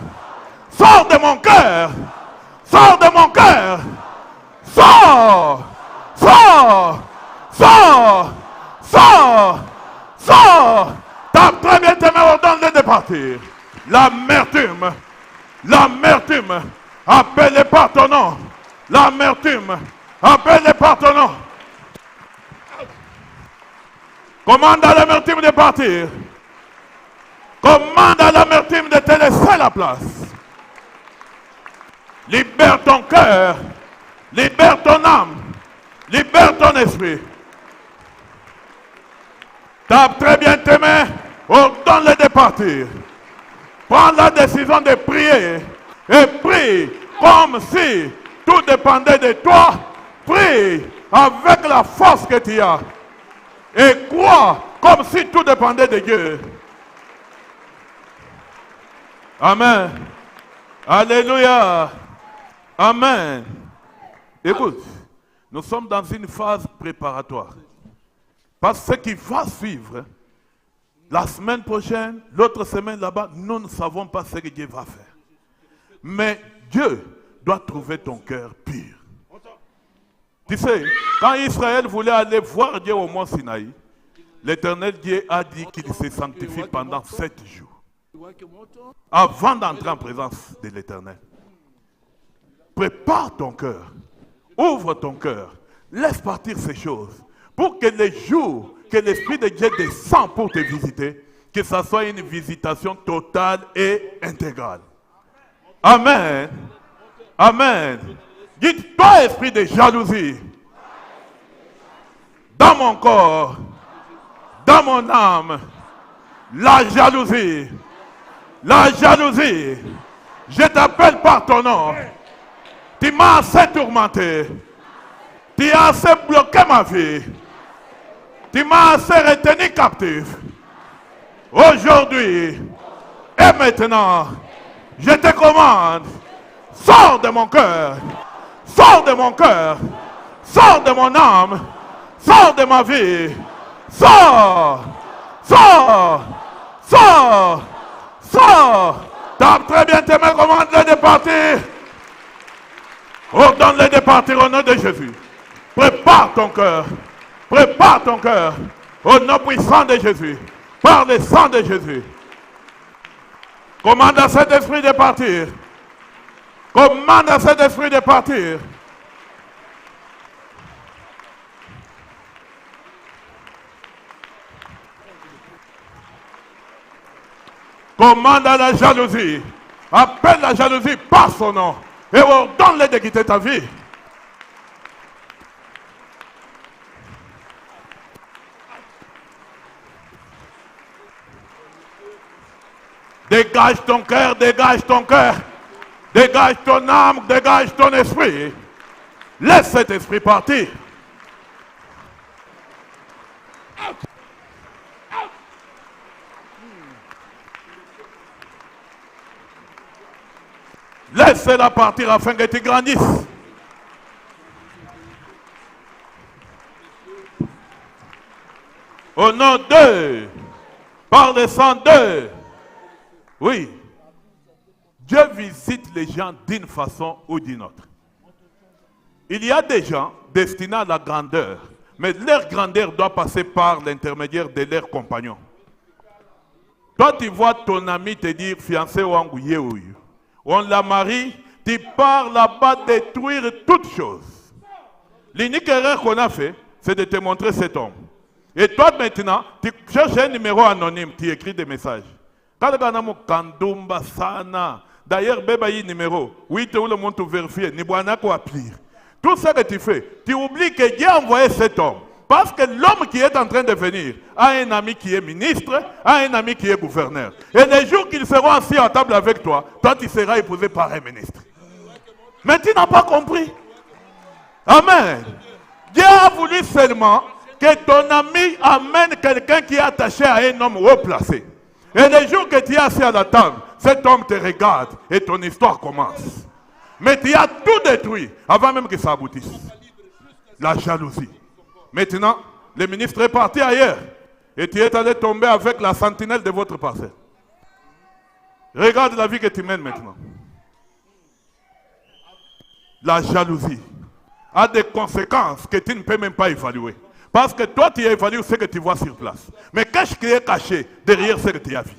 S3: Sors de mon cœur. Sors de mon cœur. Sors. Sors. Sors. Sors. Sors. T'as très bien t'aimer, ordonne-le de partir. L'amertume. L'amertume. Appelez par ton nom. L'amertume. Appelez par ton nom. Commande à l'amertume de partir. Commande à l'amertume de te laisser la place. Libère ton cœur. Libère ton âme. Libère ton esprit. Tape très bien tes mains. Ordonne-le de partir. Prends la décision de prier. Et prie comme si tout dépendait de toi. Prie avec la force que tu as. Et crois comme si tout dépendait de Dieu. Amen. Alléluia. Amen. Écoute, nous sommes dans une phase préparatoire. Parce que ce qui va suivre, la semaine prochaine, l'autre semaine là-bas, nous ne savons pas ce que Dieu va faire. Mais Dieu doit trouver ton cœur pur. Tu sais, quand Israël voulait aller voir Dieu au mont Sinaï, l'Éternel Dieu a dit qu'il se sanctifie pendant 7 jours. Avant d'entrer en présence de l'Éternel. Prépare ton cœur. Ouvre ton cœur. Laisse partir ces choses. Pour que les jours que l'Esprit de Dieu descend pour te visiter, que ça soit une visitation totale et intégrale. Amen. Amen. Dites-toi, esprit de jalousie, dans mon corps, dans mon âme, la jalousie, je t'appelle par ton nom. Tu m'as assez tourmenté, tu as assez bloqué ma vie, tu m'as assez retenu captif. Aujourd'hui et maintenant, je te commande, sors de mon cœur, sors de mon cœur, sors de mon âme, sors de ma vie, sors, sors, sors, sors. Tape très bien tes mains, commande-le de partir. Ordonne-le de partir au nom de Jésus. Prépare ton cœur, au nom puissant de Jésus, par le sang de Jésus. Commande à cet esprit de partir. Commande à cet esprit de partir. Commande à la jalousie. Appelle la jalousie par son nom. Et ordonne-le de quitter ta vie. Dégage ton cœur, dégage ton cœur. Dégage ton âme, dégage ton esprit. Laisse cet esprit partir. Laisse-la partir afin que tu grandisses. Au nom d'eux, par le sang d'eux. Oui. Dieu visite les gens d'une façon ou d'une autre. Il y a des gens destinés à la grandeur, mais leur grandeur doit passer par l'intermédiaire de leurs compagnons. Toi, tu vois ton ami te dire fiancé ou angouillé, on la marie, tu pars là-bas détruire toutes choses. L'unique erreur qu'on a fait, c'est de te montrer cet homme. Et toi maintenant, tu cherches un numéro anonyme, tu écris des messages. D'ailleurs, Bébaï numéro, oui, tout le monde te vérifie, ni boana quoi pire. Tout ce que tu fais, tu oublies que Dieu a envoyé cet homme. Parce que l'homme qui est en train de venir a un ami qui est ministre, a un ami qui est gouverneur. Et les jours qu'ils seront assis à table avec toi, toi tu seras épousé par un ministre. Mais tu n'as pas compris. Amen. Dieu a voulu seulement que ton ami amène quelqu'un qui est attaché à un homme haut placé. Et les jours que tu es assis à la table, cet homme te regarde et ton histoire commence. Mais tu as tout détruit avant même que ça aboutisse. La jalousie. Maintenant, le ministre est parti ailleurs et tu es allé tomber avec la sentinelle de votre parcelle. Regarde la vie que tu mènes maintenant. La jalousie a des conséquences que tu ne peux même pas évaluer. Parce que toi, tu évalues ce que tu vois sur place. Mais qu'est-ce qui est caché derrière ce que tu as vu?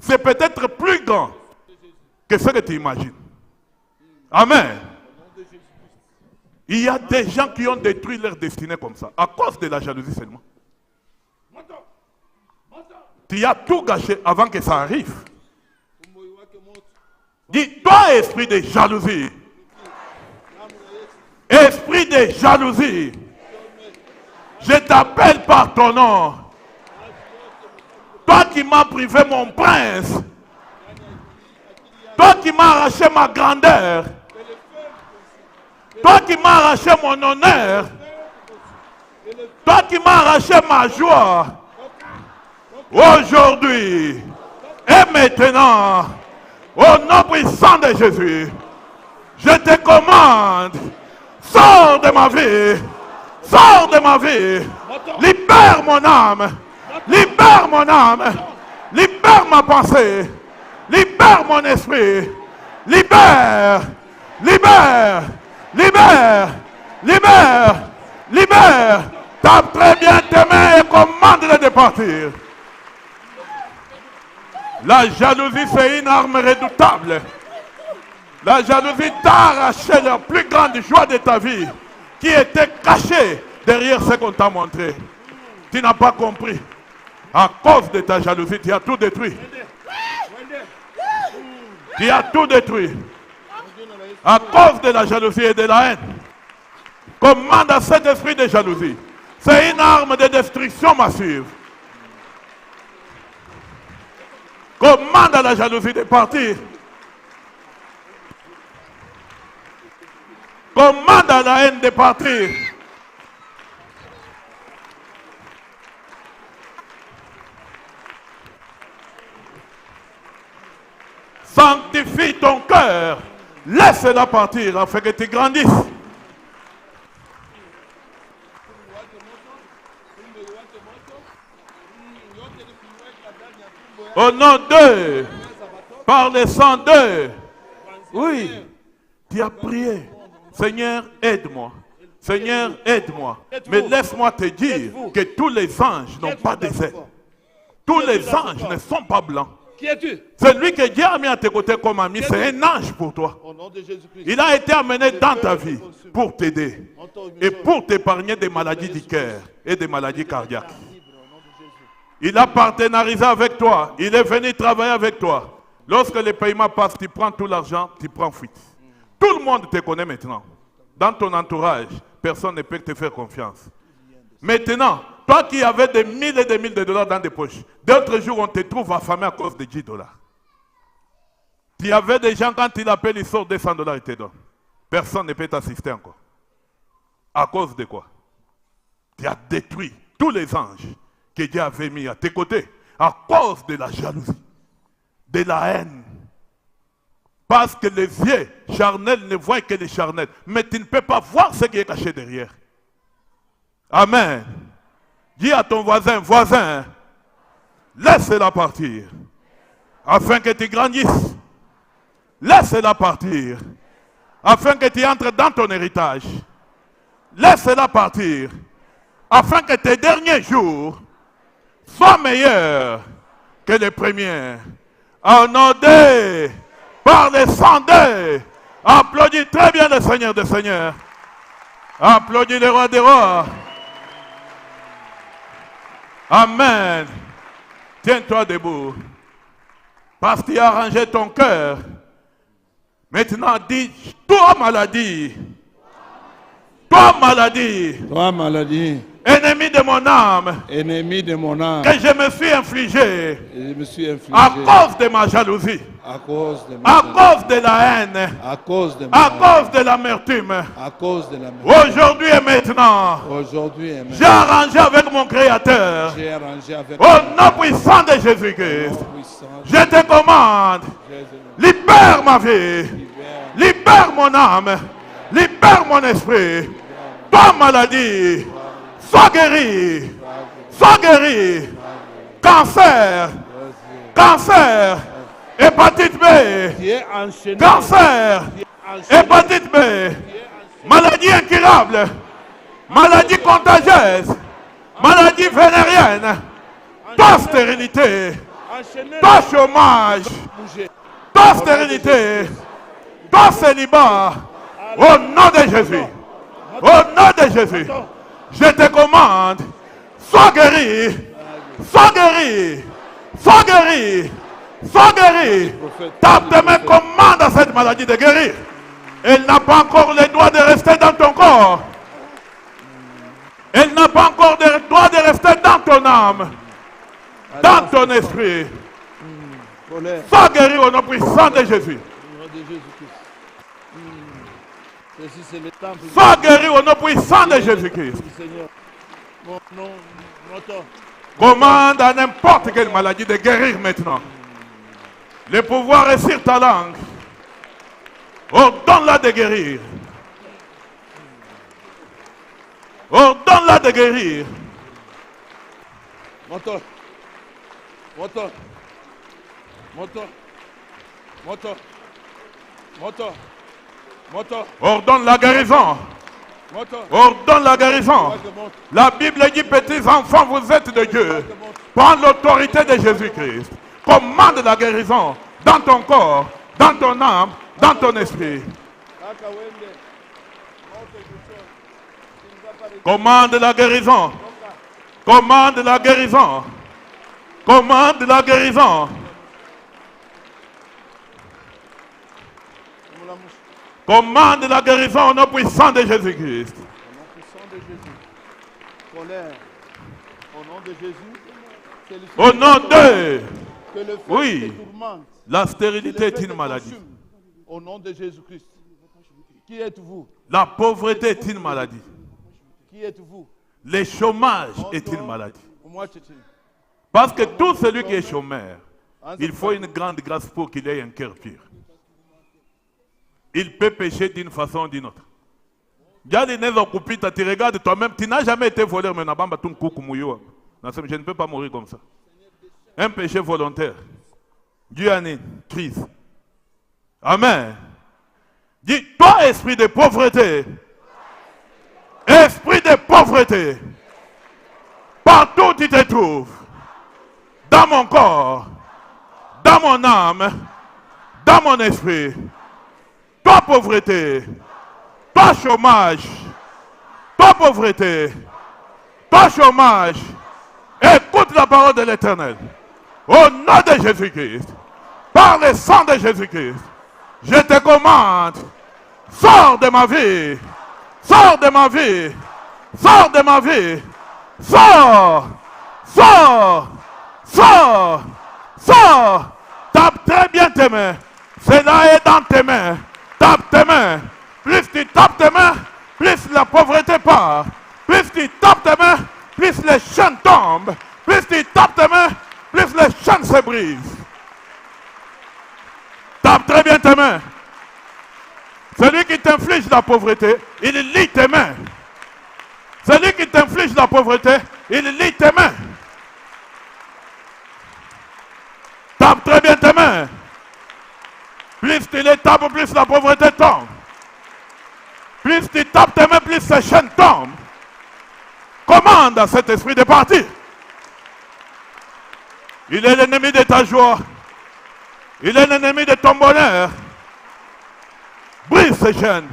S3: C'est peut-être plus grand que ce que tu imagines. Amen. Il y a des gens qui ont détruit leur destinée comme ça, à cause de la jalousie seulement. Tu as tout gâché avant que ça arrive. Dis, toi, esprit de jalousie. Esprit de jalousie. Je t'appelle par ton nom. Toi qui m'as privé mon prince. Toi qui m'as arraché ma grandeur. Toi qui m'as arraché mon honneur. Toi qui m'as arraché ma joie. Aujourd'hui et maintenant, au nom puissant de Jésus, je te commande, sors de ma vie. Sors de ma vie. Libère mon âme. Libère mon âme. Libère ma pensée. Libère mon esprit. Libère. Libère. Libère. Libère. Libère. Tape très bien tes mains et commande-les de partir. La jalousie, c'est une arme redoutable. La jalousie t'a arraché la plus grande joie de ta vie, qui était caché derrière ce qu'on t'a montré. Tu n'as pas compris. À cause de ta jalousie, tu as tout détruit. Tu as tout détruit. À cause de la jalousie et de la haine. Commande à cet esprit de jalousie. C'est une arme de destruction massive. Commande à la jalousie de partir. Commande à la haine de partir. Sanctifie ton cœur. Laisse-la partir afin que tu grandisses. Au nom d'eux, par le sang d'eux. Oui, tu as prié. Seigneur, aide-moi. Seigneur, aide-moi. Mais laisse-moi te dire que tous les anges n'ont pas des ailes. Tous les anges ne sont pas blancs.
S4: Qui es-tu?
S3: Celui que Dieu a mis à tes côtés comme ami, c'est un ange pour toi. Il a été amené dans ta vie pour t'aider et pour t'épargner des maladies du cœur et des maladies cardiaques. Il a partenarisé avec toi. Il est venu travailler avec toi. Lorsque les paiements passent, tu prends tout l'argent, tu prends fuite. Tout le monde te connaît maintenant. Dans ton entourage, personne ne peut te faire confiance. Maintenant, toi qui avais des mille et des mille de dollars dans tes poches, d'autres jours, on te trouve affamé à cause de 10 dollars. Tu avais des gens, quand ils appellent, ils sortent 200 dollars et te donnent. Personne ne peut t'assister encore. À cause de quoi? Tu as détruit tous les anges que Dieu avait mis à tes côtés à cause de la jalousie, de la haine. Parce que les yeux charnels ne voient que les charnels. Mais tu ne peux pas voir ce qui est caché derrière. Amen. Dis à ton voisin, voisin, laisse-la partir. Afin que tu grandisses. Laisse-la partir. Afin que tu entres dans ton héritage. Laisse-la partir. Afin que tes derniers jours soient meilleurs que les premiers. Honoré par les sang d'eux. Applaudis très bien le Seigneur des Seigneurs. Applaudis le Roi des Rois. Amen. Tiens-toi debout. Parce que tu as arrangé ton cœur Maintenant, dis, toi maladie. Toi maladie.
S1: Toi, maladie,
S3: Ennemi de mon âme.
S1: ennemi de mon âme,
S3: Que je me suis infligé.
S1: et je me suis infligé
S3: À cause de ma jalousie.
S1: à cause de
S3: À
S1: ma
S3: cause de la haine.
S1: à cause de
S3: À
S1: ma
S3: cause de l'amertume.
S1: à cause de la maladie.
S3: Aujourd'hui et maintenant.
S1: Aujourd'hui, et
S3: J'ai
S1: maintenant,
S3: arrangé avec mon Créateur.
S1: j'ai arrangé avec
S3: Au nom puissant de Jésus-Christ.
S1: puissant
S3: Je te commande.
S1: Jésus,
S3: Libère ma vie.
S1: libère
S3: Libère mon âme. Libère mon esprit. Toi maladie. Sois guéri. Sois guéri. Cancer. Cancer. Hépatite B.
S1: qui est enchaîné,
S3: Cancer. Hépatite B. Maladie incurable. Maladie contagieuse. Maladie vénérienne. Ta stérilité.
S1: enchaîné,
S3: Ta chômage.
S1: bouger.
S3: Ta stérilité. Ta célibat. Au nom de Jésus. Au nom de Jésus. Je te commande. Sois guéri. Sois guéri. Sois guéri. Sois guéri. Tape tes mains, commande à cette maladie de guérir. Elle n'a pas encore le droit de rester dans ton corps. Elle n'a pas encore le droit de rester dans ton âme, dans ton esprit.
S1: Colère,
S3: Sois guéri au nom puissant de Jésus.
S1: au nom de Jésus-Christ. Ceci, c'est le temple
S3: Sois guéri au nom puissant de Jésus-Christ.
S1: du Seigneur. Mon nom, mon temps.
S3: Commande à n'importe quelle maladie de guérir maintenant. Le pouvoir est sur ta langue. Ordonne-la de guérir. Ordonne-la de guérir.
S1: Moto. Moto. Moto. Moto. Moto. Moto.
S3: Ordonne la guérison.
S1: Moto.
S3: Ordonne la guérison. La Bible dit, petits enfants, vous êtes de Dieu. Prends l'autorité de Jésus-Christ. Commande la guérison dans ton corps, dans ton âme, dans ton esprit. Commande la guérison. Commande la guérison. Commande la guérison. Commande la guérison au nom puissant de Jésus-Christ.
S1: Colère. Au nom de Jésus.
S3: Au nom de...
S1: Que le feu
S3: Oui.
S1: te tourmente.
S3: La
S1: Que
S3: stérilité
S1: le
S3: est
S1: feu
S3: une
S1: te
S3: maladie.
S1: consume. Au nom de Jésus-Christ. Qui êtes-vous?
S3: La pauvreté est une maladie.
S1: Qui êtes-vous?
S3: Le chômage est une maladie.
S1: Moi, c'est
S3: Parce que tout celui qui est chômeur, il faut une grande grâce pour qu'il ait un cœur pur. Il peut pécher d'une façon ou d'une autre. Tu regardes toi-même, tu n'as jamais été voleur, mais je ne peux pas mourir comme ça. Un péché volontaire. Dieu a une crise. Amen. Dis, toi, esprit de pauvreté, esprit de pauvreté, partout où tu te trouves, dans mon corps, dans mon âme, dans mon esprit, toi, pauvreté, toi, chômage, toi, pauvreté, toi, chômage, écoute la parole de l'Éternel. Au nom de Jésus-Christ, par le sang de Jésus-Christ, je te commande, sors de ma vie, sors de ma vie, sors de ma vie, sors, sors, sors, sors, tape très bien tes mains, cela est dans tes mains, tape tes mains, plus tu tapes tes mains, plus la pauvreté part, plus tu tapes tes mains, plus les chaînes tombent, plus tu tapes tes mains, plus les chaînes se brisent. Tape très bien tes mains. Celui qui t'inflige la pauvreté, il lie tes mains. Celui qui t'inflige la pauvreté, il lie tes mains. Tape très bien tes mains. Plus tu les tapes, plus la pauvreté tombe. Plus tu tapes tes mains, plus ces chaînes tombent. Commande à cet esprit de partir. Il est l'ennemi de ta joie. Il est l'ennemi de ton bonheur. Brise ces chaînes.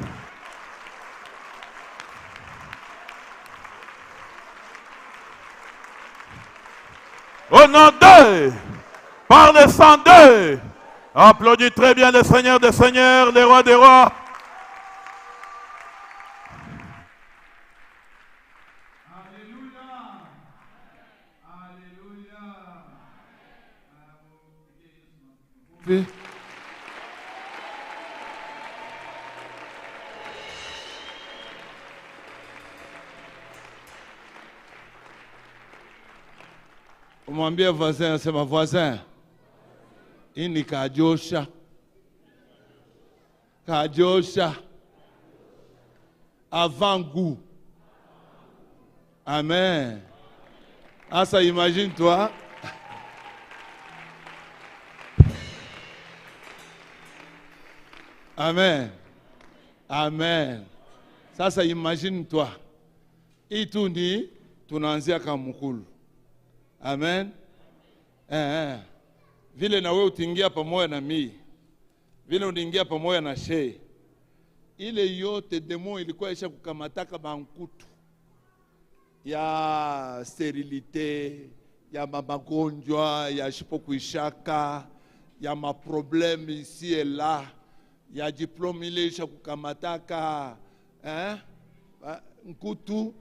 S3: Au nom d'eux, par le sang d'eux, Applaudis très bien le Seigneur des Seigneurs, les rois des rois.
S1: Puis, umwambie voisin, asema voisin, hii ni kajosha. Kajosha. Avant-goût. Amen. Asa, imagine-toi. Amen. Amen. Sasa imagine-toi. Hii tu ni tunaanzia kama mkulu. Amen. Vile na wewe utingia pamoja na mimi. Vile unaingia pamoja na shehe. Ile yote demo ilikuwa isha kukamataka bankutu ya sterilite, ya magonjwa, ya shipokuishaka, ya maproblème ici et là, ya diplôme ile isha kukamataka nkutu.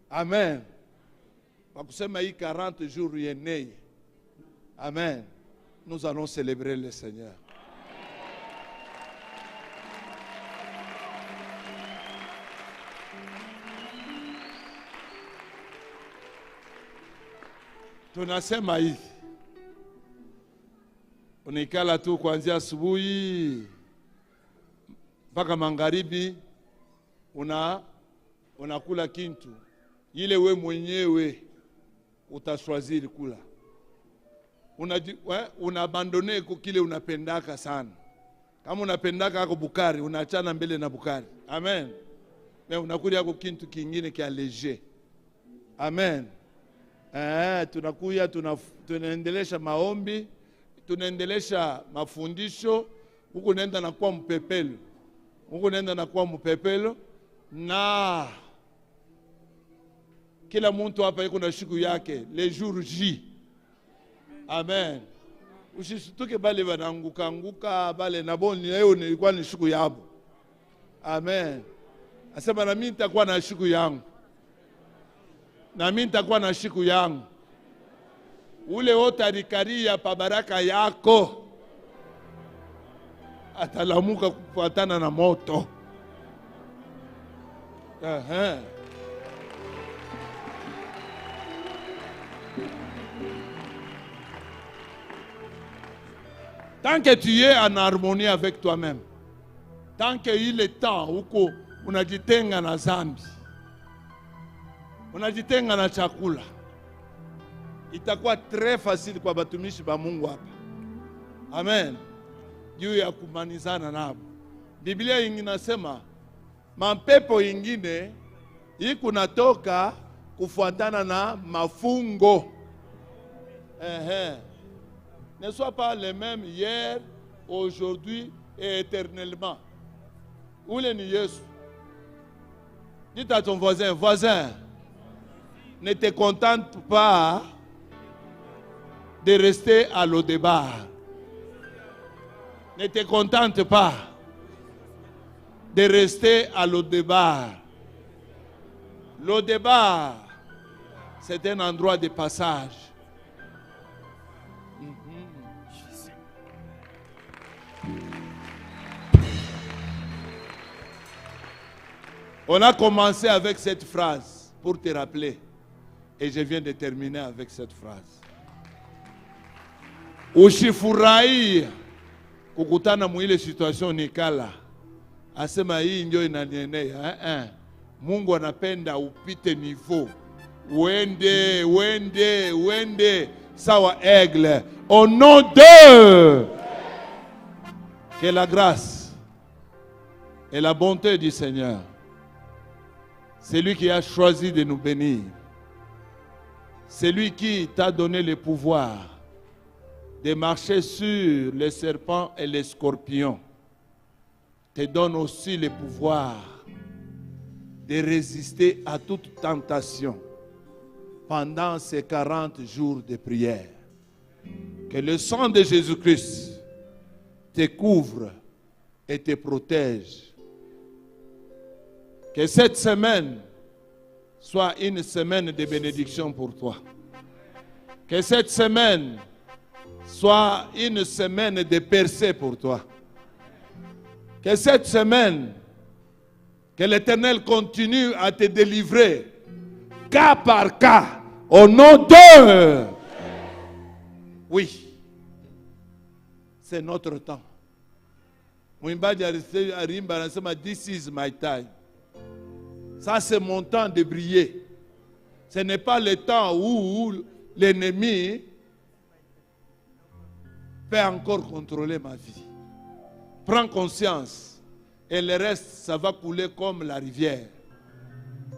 S1: Amen. Kwa kusema hii 40 jours yenei. Amen. Nous allons célébrer le Seigneur. Tunasema hivi. Unikala tu kuanzia asubuhi mpaka magharibi unakula kintu ile we mwenyewe utashwaziri kula. Unabandone kile unapendaka sana. Kama unapendaka hako bukari, unaachana mbele na bukari. Amen. Na unakuja hako kintu kingine kia leger. Amen. Tunakuya tunaendelesha maombi, tunaendelesha mafundisho, huko nenda na kwa mpepelo. Huko nenda na kwa mpepelo na kila mtu hapa yuko na siku yake, le jour J. Amen. Usishtuke bale bananguka bale na boni leo nilikuwa ni siku yabo. Amen. Asema na mimi nitakuwa na siku yangu. Na mimi nitakuwa na siku yangu. Ule wote alikaria pa baraka yako atalamuka kufuatana na moto. Tant que tu es en harmonie avec toi-même, tant que il est temps uko unajitenga na zambi, unajitenga na chakula, itakuwa très facile kwa batumishi ba Mungu hapa. Amen. Juu ya kumanizana nabo. Biblia inasema mapepo ingine iko natoka kufuatana na mafungo. Ne sois pas les mêmes hier, aujourd'hui et éternellement. Où est Jésus? Dis à ton voisin, ne te contente pas de rester à l'au-débat. Ne te contente pas de rester à l'au-débat. L'au-débat, c'est un endroit de passage. On a commencé avec cette phrase pour te rappeler. Et je viens de terminer avec cette phrase. Ushifurahi kukutana mwile situation nikala. Asema hii ndio inanienea. Mungu anapenda upite niveau. Wende sawa aigle. Au nom de que la grâce et la bonté du Seigneur, c'est lui qui a choisi de nous bénir. C'est lui qui t'a donné le pouvoir de marcher sur les serpents et les scorpions. Te donne aussi le pouvoir de résister à toute tentation pendant ces 40 jours de prière. Que le sang de Jésus-Christ te couvre et te protège. Que cette semaine soit une semaine de bénédiction pour toi. Que cette semaine soit une semaine de percée pour toi. Que cette semaine, que l'Éternel continue à te délivrer, cas par cas, au nom de... Oui, c'est notre temps. This is my time. Ça, c'est mon temps de briller. Ce n'est pas le temps où l'ennemi peut encore contrôler ma vie. Prends conscience et le reste, ça va couler comme la rivière.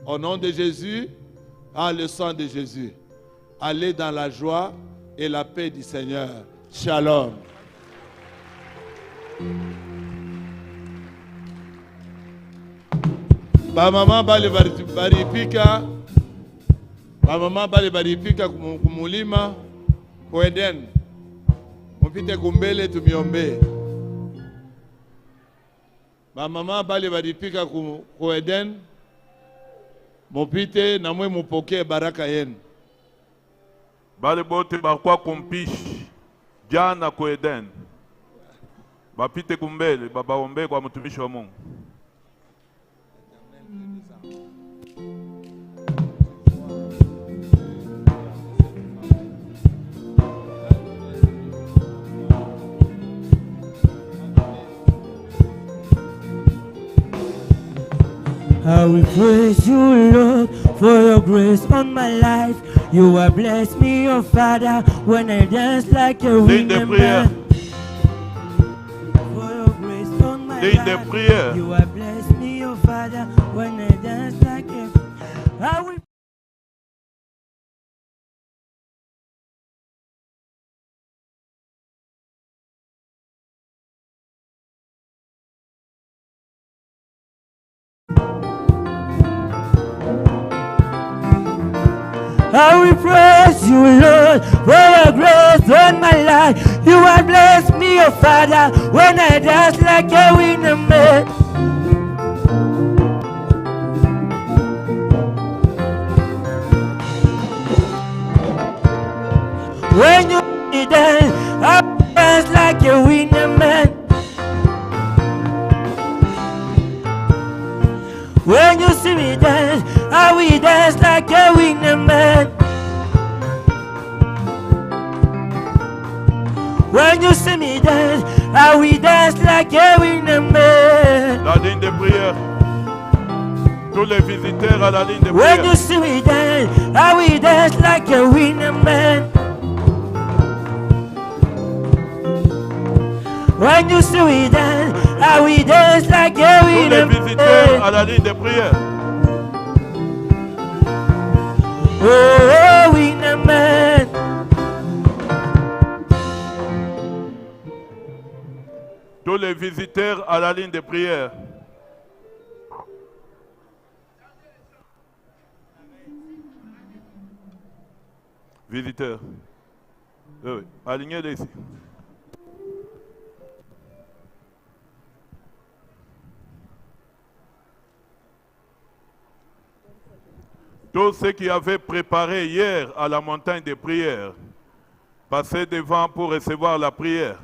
S1: Au nom de Jésus, par le sang de Jésus, allez dans la joie et la paix du Seigneur. Shalom. Ba mama bale baripika, ba mama bale baripika kumulima, kuenden, mupite kumbele tumiombe. Ba mama bale baripika kueden, mupite na mwe mupoke baraka yenu.
S3: Bale bote bakwa kumpishi, jana kueden. Bapite kumbele, babaombe kwa mtumishi wa Mungu.
S4: I will praise you, Lord, for your grace on my life. You have blessed me, oh Father, when I dance like a winning man. For your grace on my life, you have blessed me, oh Father, when I dance like a... I will... I will praise you, Lord, for your grace on my life. You have blessed me, oh Father, when I dance like a winner man. When you dance, I dance like a winner man. When you see me dance, I will dance like a winner man. When you see me dance, I will dance like a winner man.
S3: La ligne de prière. Tous les visiteurs à la ligne de prière.
S4: When you see me dance, I will dance like a winner man. When you see me dance, I will dance like a winner man.
S3: Tous les visiteurs à la ligne de prière.
S4: Oh, winner man.
S3: Tous les visiteurs à la ligne de prière. Visiteurs. Oui, alignez-les ici. Tous ceux qui avaient préparé hier à la montagne de prière, passez devant pour recevoir la prière.